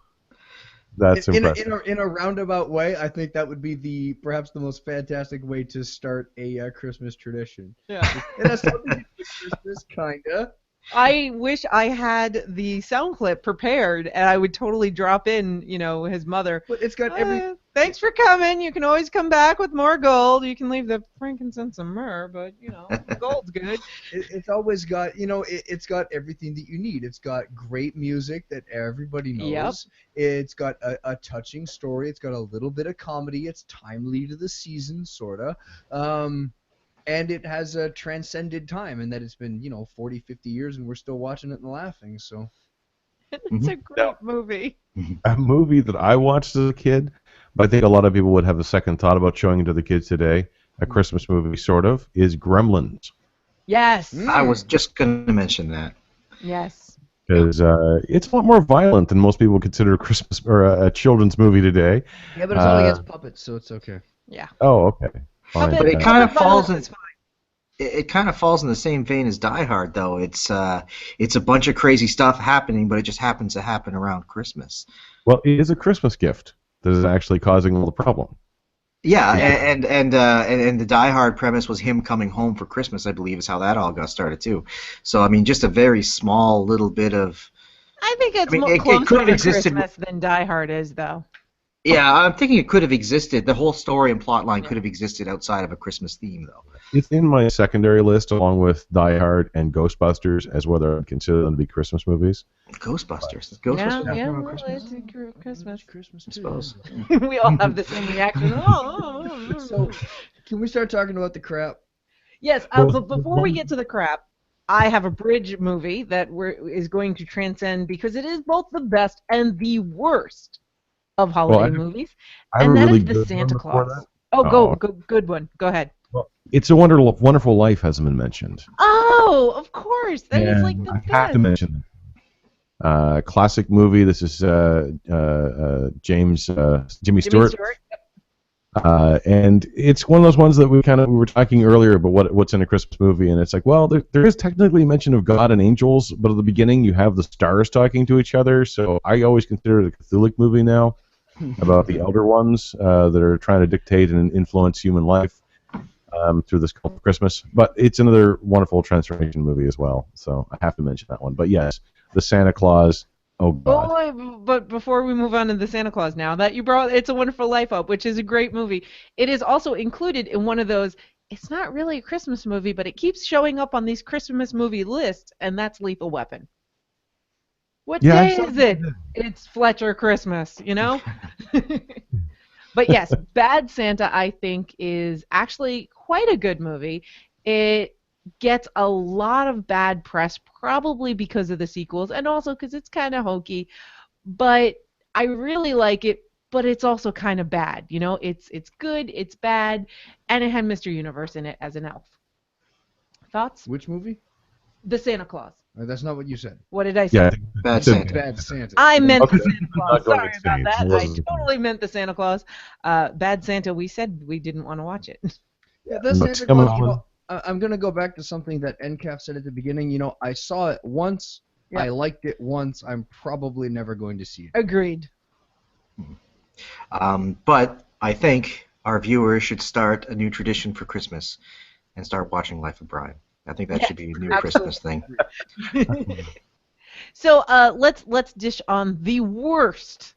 That's in impressive. a roundabout way, I think that would be perhaps the most fantastic way to start a Christmas tradition. Yeah. It has something to do with Christmas, kinda. I wish I had the sound clip prepared, and I would totally drop in, his mother. But it's got every. Thanks for coming. You can always come back with more gold. You can leave the frankincense and myrrh, but the gold's good. It's always got, it's got everything that you need. It's got great music that everybody knows. Yep. It's got a touching story. It's got a little bit of comedy. It's timely to the season, sorta. And it has a transcended time, and that it's been 40, 50 years, and we're still watching it and laughing. So it's a great movie. A movie that I watched as a kid, but I think a lot of people would have a second thought about showing it to the kids today. A Christmas movie, sort of, is Gremlins. Yes. I was just going to mention that. Yes. Because it's a lot more violent than most people consider a Christmas or a children's movie today. yeah, but it's only against puppets, so it's okay. Yeah. Oh, okay. Fine. But it kind of falls violence in. is fine. It kind of falls in the same vein as Die Hard, though. It's a bunch of crazy stuff happening, but it just happens to happen around Christmas. Well, it is a Christmas gift that is actually causing all the problem. Yeah, and the Die Hard premise was him coming home for Christmas, I believe, is how that all got started too. So I mean, just a very small little bit of I think it's I mean, more it closer could have to existed. Christmas than Die Hard is, though. Yeah, I'm thinking it could have existed. The whole story and plot line could have existed outside of a Christmas theme, though. It's in my secondary list along with Die Hard and Ghostbusters as whether I'd consider them to be Christmas movies. Ghostbusters. Yeah, Ghostbusters. yeah, Around well, Christmas. it's Christmas. Christmas I too. suppose. We all have the same reaction. Oh. So, can we start talking about the crap? Yes, but before we get to the crap, I have a bridge movie that is going to transcend because it is both the best and the worst of holiday movies, and that is The Santa Claus. Oh, good one. Go ahead. Well, It's a Wonderful Life hasn't been mentioned. Oh, of course. That is like the I best. have to mention it. Classic movie. This is Jimmy Stewart. And it's one of those ones that we were talking earlier about what's in a Christmas movie, and it's like, well, there is technically mention of God and angels, but at the beginning you have the stars talking to each other. So I always consider it a Cthulhu movie now about the elder ones that are trying to dictate and influence human life through this cult of Christmas. But it's another wonderful transformation movie as well. So I have to mention that one. But yes, the Santa Claus. Oh, God. Oh, but before we move on to the Santa Claus now, that you brought It's a Wonderful Life up, which is a great movie. It is also included in one of those, it's not really a Christmas movie, but it keeps showing up on these Christmas movie lists, and that's Lethal Weapon. What day is it? It's Fletcher Christmas, you know? But yes, Bad Santa, I think, is actually quite a good movie. It gets a lot of bad press, probably because of the sequels and also because it's kind of hokey, but I really like it. But it's also kind of bad, you know. It's good, it's bad, and it had Mr. Universe in it as an elf. Thoughts? Which movie? The Santa Claus. That's not what you said. What did I say? Yeah, Bad Santa. Bad Santa. I meant Okay. the Santa Claus. Not going Sorry about extinct. that. It I wasn't- totally meant the Santa Claus. Bad Santa. We said we didn't want to watch it. Yeah, the Santa Come Claus. on. You know, I'm gonna go back to something that NCAF said at the beginning. You know, I saw it once. Yeah. I liked it once. I'm probably never going to see it. Agreed. But I think our viewers should start a new tradition for Christmas and start watching Life of Brian. I think that should be a new Christmas thing. So let's dish on the worst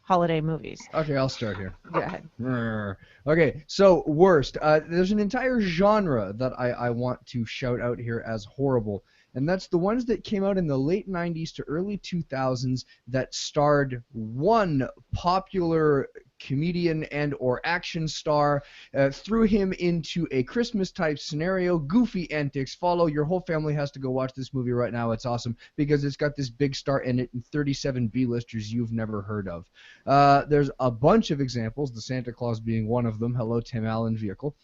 holiday movies. Okay, I'll start here. Go ahead. Okay, so worst. There's an entire genre that I want to shout out here as horrible, and that's the ones that came out in the late 90s to early 2000s that starred one popular comedian and or action star, threw him into a Christmas type scenario, goofy antics follow. Your whole family has to go watch this movie right now. It's awesome because it's got this big star in it and 37 B-listers you've never heard of. There's a bunch of examples, the Santa Claus being one of them. Hello, Tim Allen vehicle.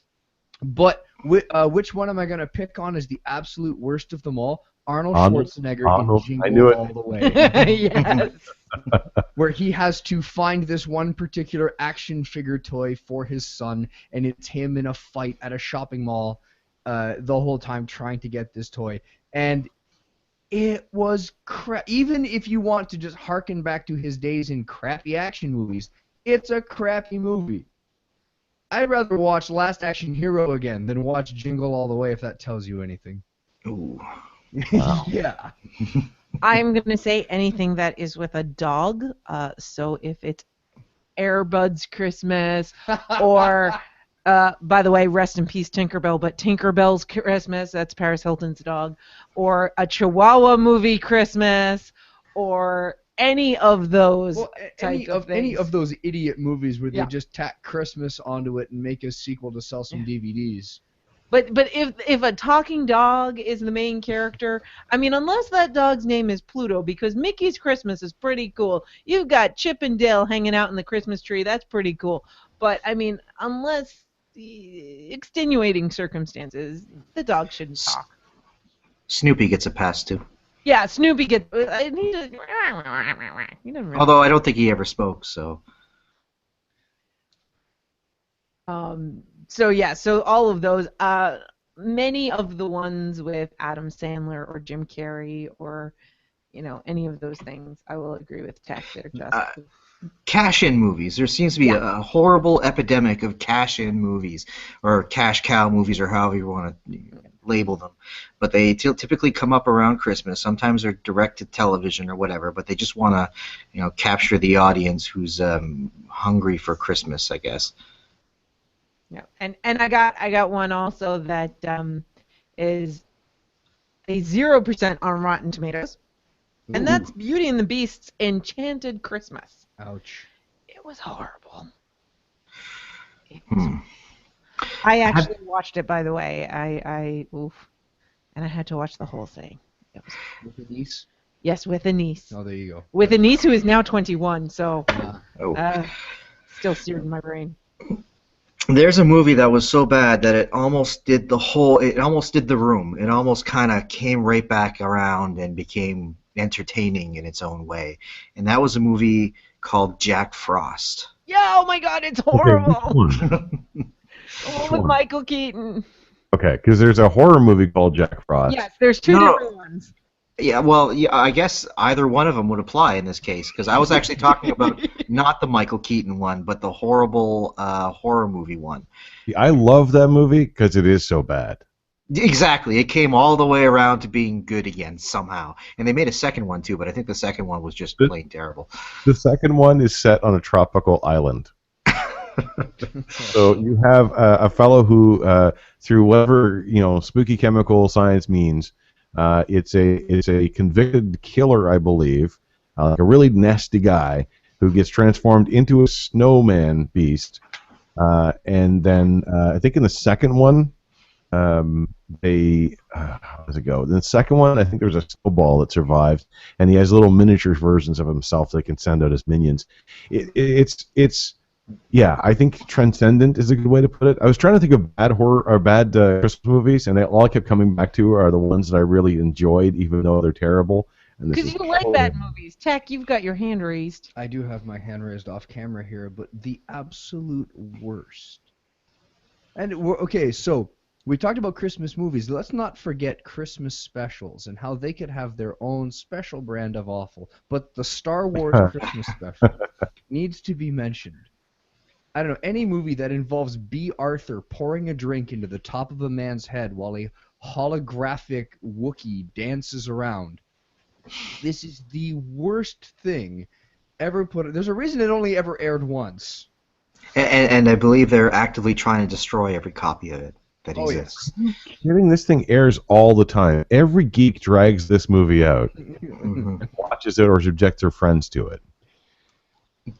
But which one am I going to pick on as the absolute worst of them all? Arnold Schwarzenegger in I knew Jingle it. All the Way. Yes. Where he has to find this one particular action figure toy for his son, and it's him in a fight at a shopping mall the whole time trying to get this toy. And it was even if you want to just harken back to his days in crappy action movies, it's a crappy movie. I'd rather watch Last Action Hero again than watch Jingle All the Way, if that tells you anything. Ooh. Wow. Yeah. I'm going to say anything that is with a dog. So if it's Air Bud's Christmas or, by the way, rest in peace Tinkerbell, but Tinkerbell's Christmas, that's Paris Hilton's dog, or a Chihuahua movie Christmas, or any of those any things. of those idiot movies where Yeah. they just tack Christmas onto it and make a sequel to sell some DVDs. But if a talking dog is the main character, I mean, unless that dog's name is Pluto, because Mickey's Christmas is pretty cool. You've got Chip and Dale hanging out in the Christmas tree. That's pretty cool. But, I mean, unless extenuating circumstances, the dog shouldn't talk. Snoopy gets a pass too. Yeah, Snoopy gets... he doesn't really... Although I don't think he ever spoke, so. So all of those, many of the ones with Adam Sandler or Jim Carrey or, any of those things, I will agree with Tek there, Justin. Cash-in movies. There seems to be a horrible epidemic of cash-in movies, or cash cow movies, or however you want to label them, but they typically come up around Christmas. Sometimes they're direct to television or whatever, but they just want to, capture the audience who's hungry for Christmas, I guess. Yeah, and I got one also that is a 0% on Rotten Tomatoes, and that's Beauty and the Beast's Enchanted Christmas. Ouch. It was horrible. I actually watched it, by the way. And I had to watch the whole thing. It was With a niece? Yes, with a niece. Oh, there you go. With a niece who is now 21, so Oh. still seared in my brain. There's a movie that was so bad that it almost did the Room. It almost kind of came right back around and became entertaining in its own way. And that was a movie called Jack Frost. Yeah, oh my God, it's horrible. With Michael Keaton. Okay, because there's a horror movie called Jack Frost. Yes, there's two different ones. Yeah, well, I guess either one of them would apply in this case, because I was actually talking about not the Michael Keaton one, but the horrible horror movie one. I love that movie because it is so bad. Exactly. It came all the way around to being good again somehow. And they made a second one too, but I think the second one was just plain terrible. The second one is set on a tropical island. So you have a fellow who, through whatever spooky chemical science means, it's a convicted killer, I believe, like a really nasty guy who gets transformed into a snowman beast, and then I think in the second one, how does it go? In the second one, I think there's a snowball that survives, and he has little miniature versions of himself that can send out as minions. Yeah, I think transcendent is a good way to put it. I was trying to think of bad horror or bad Christmas movies, and all I kept coming back to are the ones that I really enjoyed, even though they're terrible. Because you like bad movies. Tech, you've got your hand raised. I do have my hand raised off camera here, but the absolute worst. Okay, so we talked about Christmas movies. Let's not forget Christmas specials and how they could have their own special brand of awful. But the Star Wars Christmas special needs to be mentioned. I don't know, any movie that involves B. Arthur pouring a drink into the top of a man's head while a holographic Wookiee dances around. This is the worst thing ever put. There's a reason it only ever aired once. And I believe they're actively trying to destroy every copy of it that exists. Yes. Kidding? This thing airs all the time. Every geek drags this movie out, and watches it or subjects their friends to it.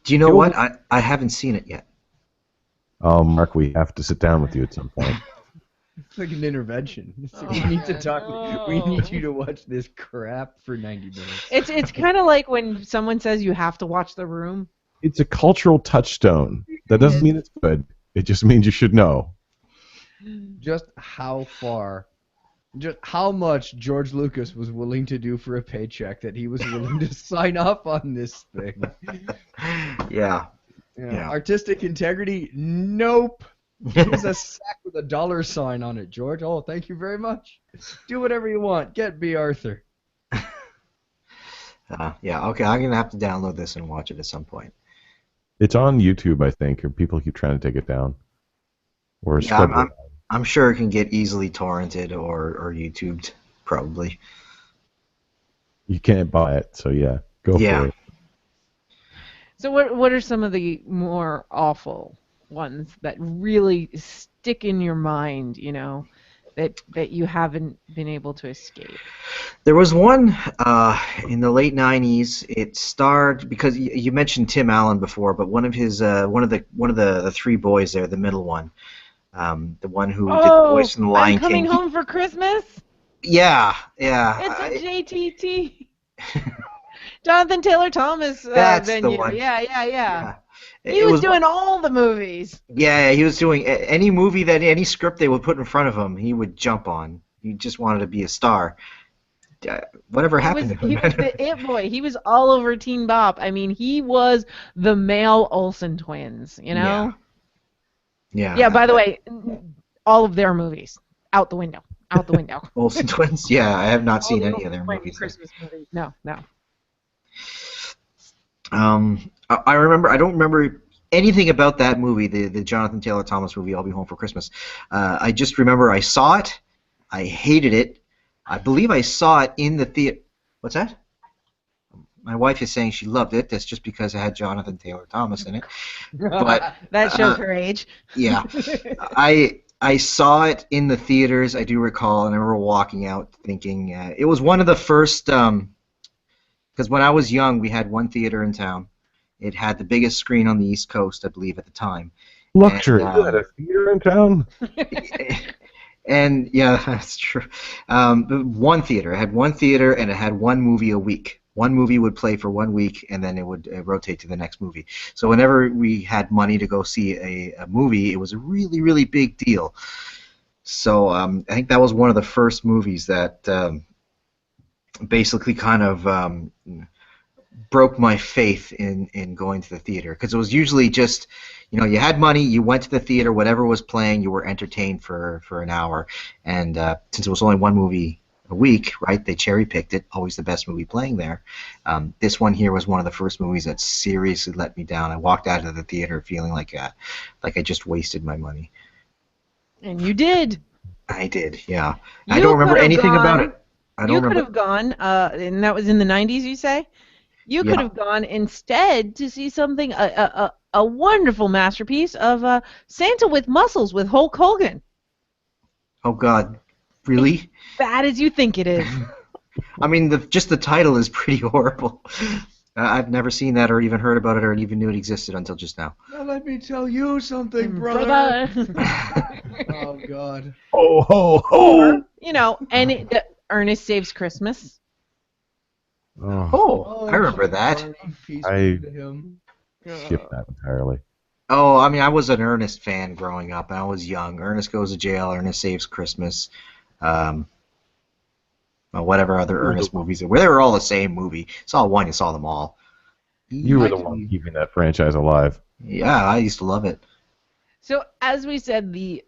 Do you know what? I haven't seen it yet. Oh, Mark, we have to sit down with you at some point. It's like an intervention. We need to talk. We need you to watch this crap for 90 minutes. It's kind of like when someone says you have to watch The Room. It's a cultural touchstone. That doesn't mean it's good. It just means you should know. Just how much George Lucas was willing to do for a paycheck that he was willing to sign up on this thing. Yeah. Artistic integrity? Nope. Here's a sack with a $sign on it, George. Oh, thank you very much. Do whatever you want. Get B. Arthur. Yeah, okay, I'm going to have to download this and watch it at some point. It's on YouTube, I think, or people keep trying to take it down. Or I'm sure it can get easily torrented or YouTubed, probably. You can't buy it, so yeah, go for it. So what are some of the more awful ones that really stick in your mind, that you haven't been able to escape? There was one in the late '90s. It starred, because you mentioned Tim Allen before, but one of the three boys there, the middle one, the one who did the voice in The Lion King. Coming Home for Christmas? Yeah. It's a JTT. Jonathan Taylor Thomas That's venue. the one. Yeah. He was doing all the movies. Yeah, he was doing any movie any script they would put in front of him, he would jump on. He just wanted to be a star. Whatever happened to him? He was the it boy. He was all over Teen Bop. I mean, he was the male Olsen twins, Yeah. Yeah, by the way, all of their movies, out the window. Olsen twins? Yeah, I have not seen any of their movies. Christmas movies. No. I don't remember anything about that movie, the Jonathan Taylor Thomas movie, I'll Be Home for Christmas. I just remember I saw it. I hated it. I believe I saw it in the theater. What's that? My wife is saying she loved it. That's just because it had Jonathan Taylor Thomas in it. But that shows her age. yeah, I saw it in the theaters. I do recall, and I remember walking out thinking it was one of the first. Because when I was young, we had one theater in town. It had the biggest screen on the East Coast, I believe, at the time. Luxury. And, You had a theater in town? and yeah, that's true. One theater. It had one theater, and it had one movie a week. One movie would play for 1 week, and then it would rotate to the next movie. So whenever we had money to go see a movie, it was a really, really big deal. So I think that was one of the first movies that basically kind of broke my faith in going to the theater, because it was usually just, you had money, you went to the theater, whatever was playing, you were entertained for an hour, and since it was only one movie a week, right, they cherry picked it, always the best movie playing there. This one here was one of the first movies that seriously let me down. I walked out of the theater feeling like I just wasted my money. And you did. I did, yeah. You I don't remember could have anything about gone- it. I don't You could remember. have gone, and that was in the 90s, you say? You could Yeah. have gone instead to see something, a wonderful masterpiece of Santa with Muscles with Hulk Hogan. Oh God, really? Bad as you think it is. I mean, just the title is pretty horrible. I've never seen that or even heard about it or even knew it existed until just now. Now let me tell you something, brother. Brother. Oh God. Ho, ho, ho! Ernest Saves Christmas. Oh, Oh, I remember that. Peace I- be to him. skip that entirely. Oh, I mean, I was an Ernest fan growing up. I was young. Ernest Goes to Jail, Ernest Saves Christmas, whatever other Ernest movies there were. They were all the same movie. Saw one, you saw them all. You were the one keeping that franchise alive. Yeah, I used to love it. So as we said, the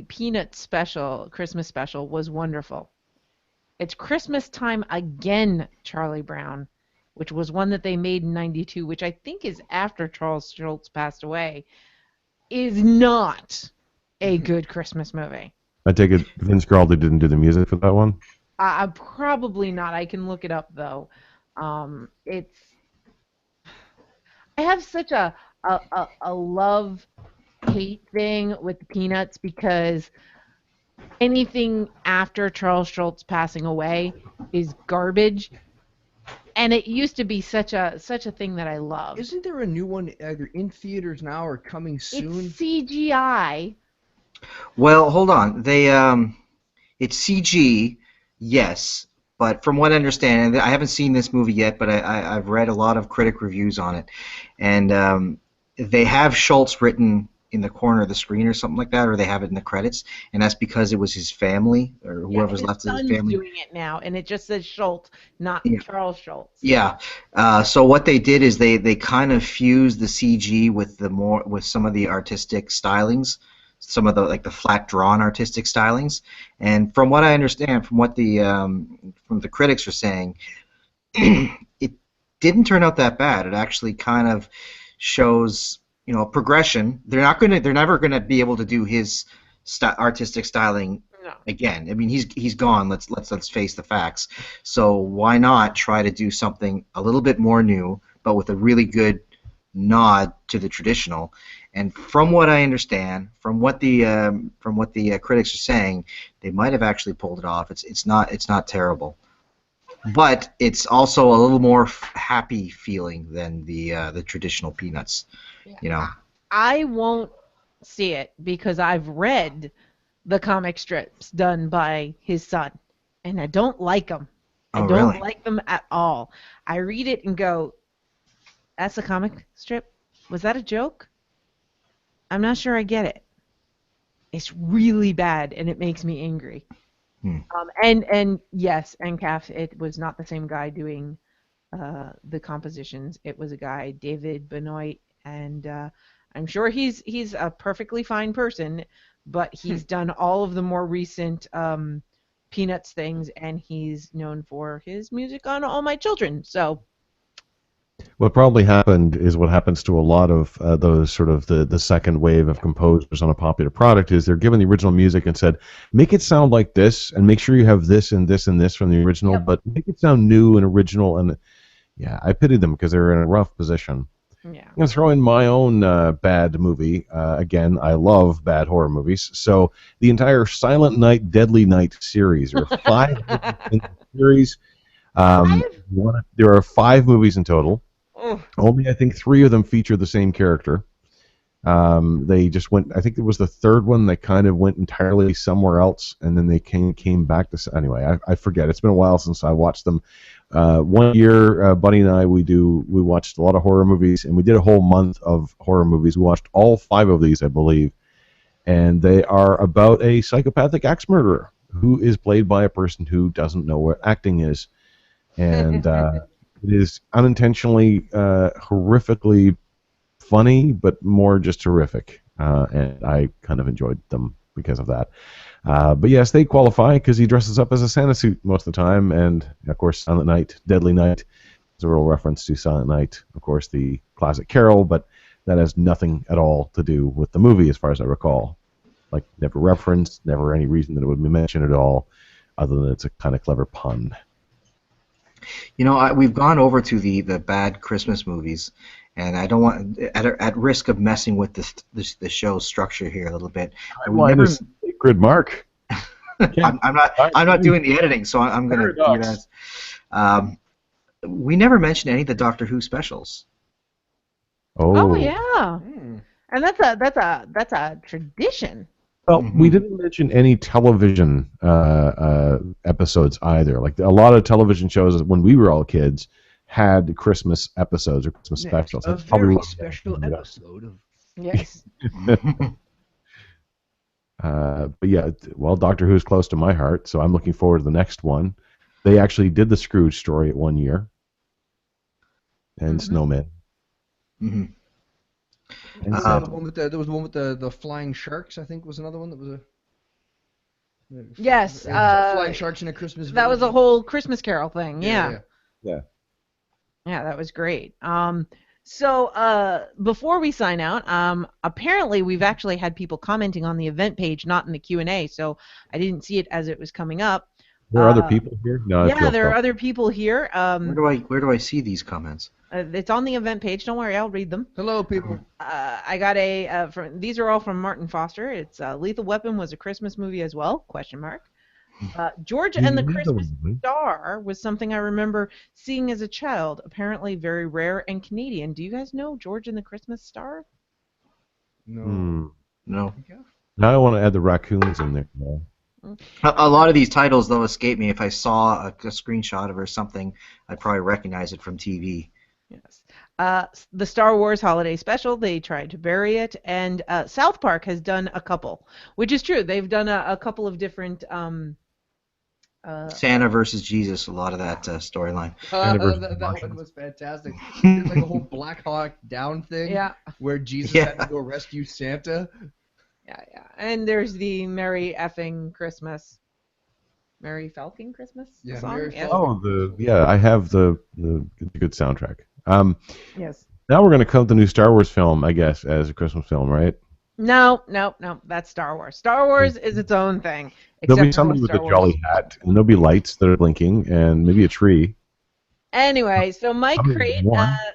Peanut special, Christmas special, was wonderful. It's Christmas Time Again, Charlie Brown, which was one that they made in '92, which I think is after Charles Schultz passed away, is not a good Christmas movie. I take it Vince Guaraldi didn't do the music for that one? Probably not. I can look it up though. It's I have such a love-hate thing with Peanuts because anything after Charles Schultz passing away is garbage, and it used to be such a thing that I loved. Isn't there a new one either in theaters now or coming soon? It's CGI. Well, hold on. It's CG, yes, but from what I understand, and I haven't seen this movie yet, but I've read a lot of critic reviews on it, and they have Schultz written in the corner of the screen or something like that, or they have it in the credits, and that's because it was his family or whoever's his left of his son's family. doing it now, and it just says Schultz, not Yeah. Charles Schultz. Yeah. So what they did is they kind of fused the CG with some of the artistic stylings, some of the flat drawn artistic stylings, and from what I understand, from what from the critics are saying, it didn't turn out that bad. It actually kind of shows progression. They're never gonna be able to do his artistic styling No. again. I mean, he's gone. Let's face the facts. So why not try to do something a little bit more new, but with a really good nod to the traditional? And from what I understand, from what the critics are saying, they might have actually pulled it off. It's not terrible, but it's also a little more happy feeling than the traditional Peanuts. I won't see it because I've read the comic strips done by his son, and I don't like them. I Oh, don't really? like them at all. I read it and go, that's a comic strip? Was that a joke? I'm not sure I get it. It's really bad, and it makes me angry. And yes, NCAF, it was not the same guy doing the compositions. It was a guy, David Benoit, and I'm sure he's a perfectly fine person, but he's done all of the more recent Peanuts things, and he's known for his music on All My Children. So What probably happened is what happens to a lot of those sort of the second wave of composers on a popular product is they're given the original music and said, make it sound like this and make sure you have this and this and this from the original, Yep. but make it sound new and original. And yeah, I pity them because they're in a rough position. Yeah. I'm going to throw in my own bad movie. Again, I love bad horror movies. So the entire Silent Night, Deadly Night series. There are 5 movies in the series. There are 5 movies in total. Oh, Only I think 3 of them feature the same character. They just went. I think it was the third one. They kind of went entirely somewhere else, and then they came back to. Anyway, I forget. It's been a while since I watched them. One year, Buddy and I we watched a lot of horror movies, and we did a whole month of horror movies. We watched all 5 of these, I believe, and they are about a psychopathic axe murderer who is played by a person who doesn't know what acting is, and it is unintentionally horrifically funny, but more just horrific, and I kind of enjoyed them because of that. But yes, they qualify because he dresses up as a Santa suit most of the time, and of course, Silent Night, Deadly Night is a real reference to Silent Night, of course, the classic Carol, but that has nothing at all to do with the movie, as far as I recall. Like, never referenced, never any reason that it would be mentioned at all, other than it's a kind of clever pun. You know, we've gone over to the bad Christmas movies, and I don't want, at risk of messing with the show's structure here a little bit. Timeline is sacred, Mark. I'm not doing the editing, so I'm going to do that. We never mentioned any of the Doctor Who specials. Oh yeah, and that's a tradition. Well, we didn't mention any television episodes either. Like a lot of television shows when we were all kids had Christmas episodes or Christmas specials. A very special episode of. Yes. But yeah, well, Doctor Who is close to my heart, so I'm looking forward to the next one. They actually did the Scrooge story at 1 year, and Snowman. Mm-hmm. And There was one with the flying sharks. I think was another one that was a. Yes. Flying sharks in a Christmas. That was a whole Christmas Carol thing. Yeah. Yeah. Yeah, that was great. So before we sign out, apparently we've actually had people commenting on the event page, not in the Q&A, so I didn't see it as it was coming up. There are other people here? No, yeah, there are other people here. Where do I see these comments? It's on the event page. Don't worry, I'll read them. Hello, people. I got these are all from Martin Foster. It's Lethal Weapon was a Christmas movie as well? ? George and the Christmas Star was something I remember seeing as a child. Apparently very rare and Canadian. Do you guys know George and the Christmas Star? No. No. Now I want to add the raccoons in there. A lot of these titles, though, escape me. If I saw a screenshot of it or something, I'd probably recognize it from TV. Yes. The Star Wars Holiday Special, they tried to bury it, and South Park has done a couple, which is true. They've done a couple of different... Santa versus Jesus, a lot of that storyline. That one was fantastic. There's like a whole Black Hawk Down thing where Jesus had to go rescue Santa. Yeah. And there's the Merry Effing Christmas. Merry Falcon Christmas song? Merry Falcon. I have the good soundtrack. Yes. Now we're going to count the new Star Wars film, I guess, as a Christmas film, right? No. That's Star Wars. Star Wars is its own thing. There'll be somebody with a jolly hat, and there'll be lights that are blinking, and maybe a tree. Anyway, so Mike Crate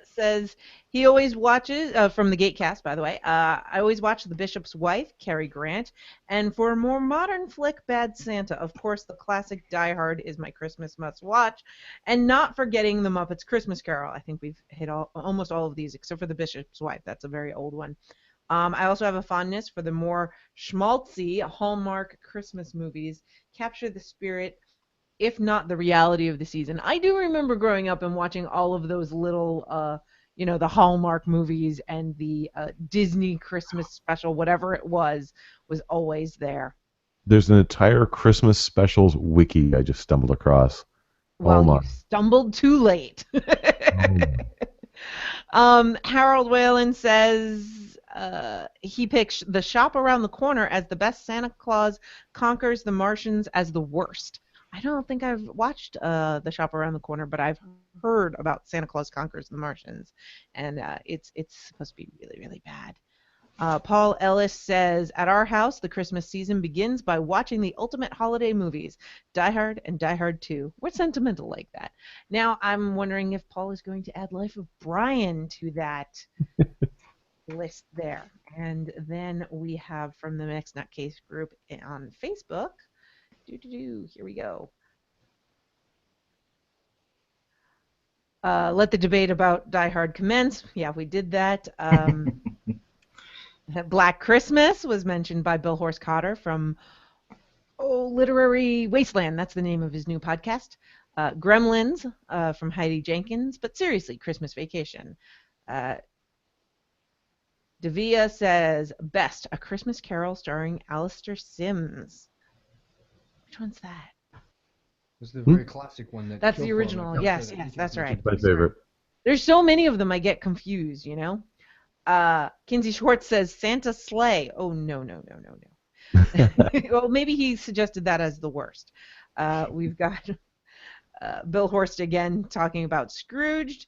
says he always watches, from the Gatecast, by the way, I always watch The Bishop's Wife, Cary Grant, and for a more modern flick, Bad Santa, of course, the classic Die Hard is my Christmas must-watch, and not forgetting The Muppets Christmas Carol. I think we've hit almost all of these, except for The Bishop's Wife. That's a very old one. I also have a fondness for the more schmaltzy Hallmark Christmas movies, capture the spirit, if not the reality of the season. I do remember growing up and watching all of those little, the Hallmark movies, and the Disney Christmas special, whatever it was always there. There's an entire Christmas specials wiki I just stumbled across. Well, you stumbled too late. Harold Whalen says he picks The Shop Around the Corner as the best, Santa Claus Conquers the Martians as the worst. I don't think I've watched The Shop Around the Corner, but I've heard about Santa Claus Conquers the Martians, and it's supposed to be really, really bad. Paul Ellis says, at our house, the Christmas season begins by watching the ultimate holiday movies, Die Hard and Die Hard 2. We're sentimental like that. Now, I'm wondering if Paul is going to add Life of Brian to that list there. And then we have from the Next Nutcase group on Facebook. Here we go. Let the debate about Die Hard commence. Yeah, we did that. Black Christmas was mentioned by Bill Horse Cotter from Literary Wasteland. That's the name of his new podcast. Gremlins from Heidi Jenkins. But seriously, Christmas Vacation. Davia says, best, A Christmas Carol starring Alistair Sims. Which one's that? It's the very classic one. That's the original. Yes, that's right. My favorite. There's so many of them I get confused, you know? Kinsey Schwartz says Santa Sleigh. Oh, no. Well, maybe he suggested that as the worst. We've got Bill Horst again talking about Scrooged.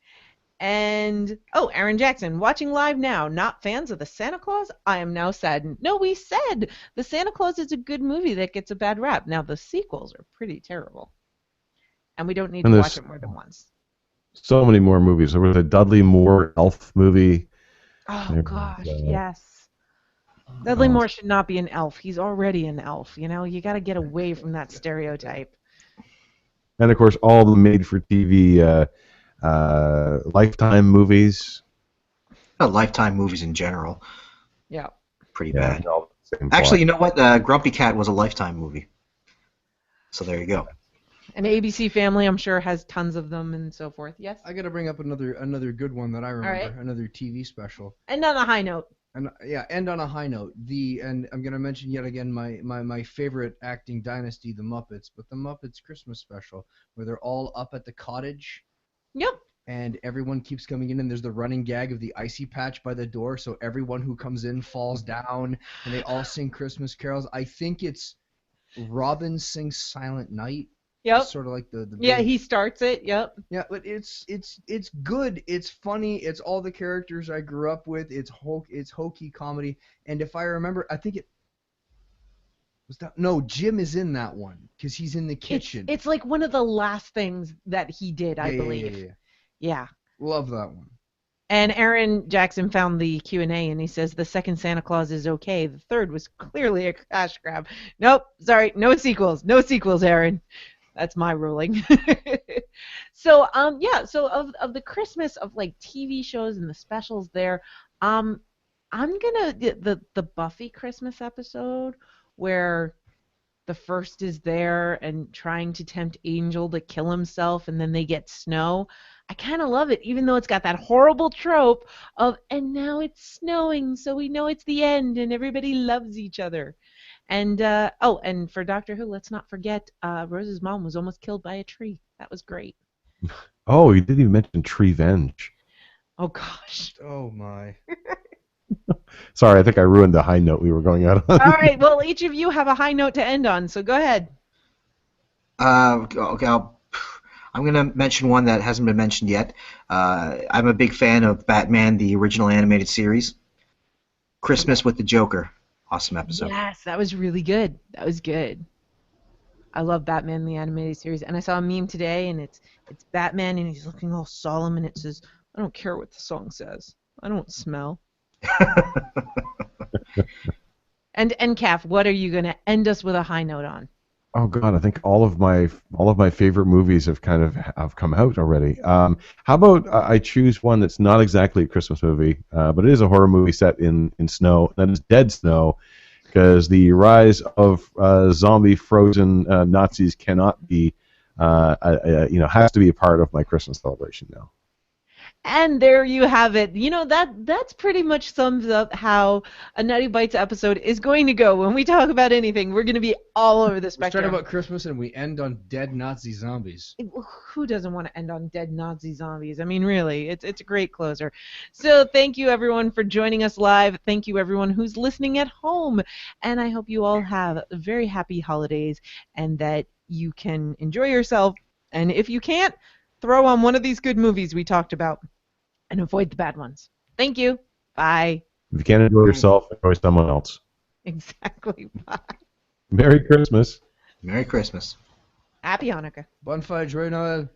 And, Aaron Jackson, watching live now. Not fans of the Santa Claus? I am now saddened. No, we said the Santa Claus is a good movie that gets a bad rap. Now, the sequels are pretty terrible. And we don't need to watch it more than once. So many more movies. There was a Dudley Moore elf movie. Oh, gosh, yes. Dudley Moore should not be an elf. He's already an elf, you know? You got to get away from that stereotype. And, of course, all the made-for-TV Lifetime movies. Lifetime movies in general. Yeah. Pretty bad. Actually, you know what? Grumpy Cat was a Lifetime movie. So there you go. And ABC Family, I'm sure, has tons of them and so forth. Yes? I got to bring up another good one that I remember. Right. Another TV special. And on a high note. And end on a high note. And I'm going to mention yet again my favorite acting dynasty, the Muppets, but the Muppets Christmas special, where they're all up at the cottage. Yep. And everyone keeps coming in, and there's the running gag of the icy patch by the door, so everyone who comes in falls down, and they all sing Christmas carols. I think it's Robin sings Silent Night. Yep. It's sort of like the yeah, he starts it. Yep. Yeah, but it's good. It's funny. It's all the characters I grew up with. It's hokey comedy. And if I remember, I think it was that. No, Jim is in that one because he's in the kitchen. It's like one of the last things that he did, I believe. Yeah. Love that one. And Aaron Jackson found the Q&A, and he says the second Santa Claus is okay. The third was clearly a cash grab. Nope, sorry, no sequels. No sequels, Aaron. That's my ruling. So of the Christmas of like TV shows and the specials there, I'm gonna the Buffy Christmas episode where the first is there and trying to tempt Angel to kill himself, and then they get snow. I kind of love it, even though it's got that horrible trope of, and now it's snowing, so we know it's the end, and everybody loves each other. And and for Doctor Who, let's not forget, Rose's mom was almost killed by a tree. That was great. Oh, you didn't even mention Treevenge. Oh gosh. Oh my. Sorry, I think I ruined the high note we were going out on. All right, well, each of you have a high note to end on, so go ahead. I'm going to mention one that hasn't been mentioned yet. I'm a big fan of Batman, the original animated series. Christmas with the Joker. Awesome episode. Yes, that was really good. That was good. I love Batman, the animated series. And I saw a meme today, and it's Batman, and he's looking all solemn, and it says, I don't care what the song says. I don't smell. And Kath, what are you going to end us with a high note on? Oh God, I think all of my favorite movies have come out already. How about I choose one that's not exactly a Christmas movie, but it is a horror movie set in snow. That is Dead Snow, because the rise of zombie frozen Nazis cannot be, has to be a part of my Christmas celebration now. And there you have it. You know, that's pretty much sums up how a Nutty Bites episode is going to go. When we talk about anything, we're going to be all over the spectrum. We start about Christmas and we end on dead Nazi zombies. Who doesn't want to end on dead Nazi zombies? I mean, really, it's a great closer. So thank you, everyone, for joining us live. Thank you, everyone who's listening at home. And I hope you all have very happy holidays and that you can enjoy yourself. And if you can't, throw on one of these good movies we talked about and avoid the bad ones. Thank you. Bye. If you can't enjoy yourself, enjoy someone else. Exactly. Bye. Merry Christmas. Merry Christmas. Happy Hanukkah. Bonfire Noel.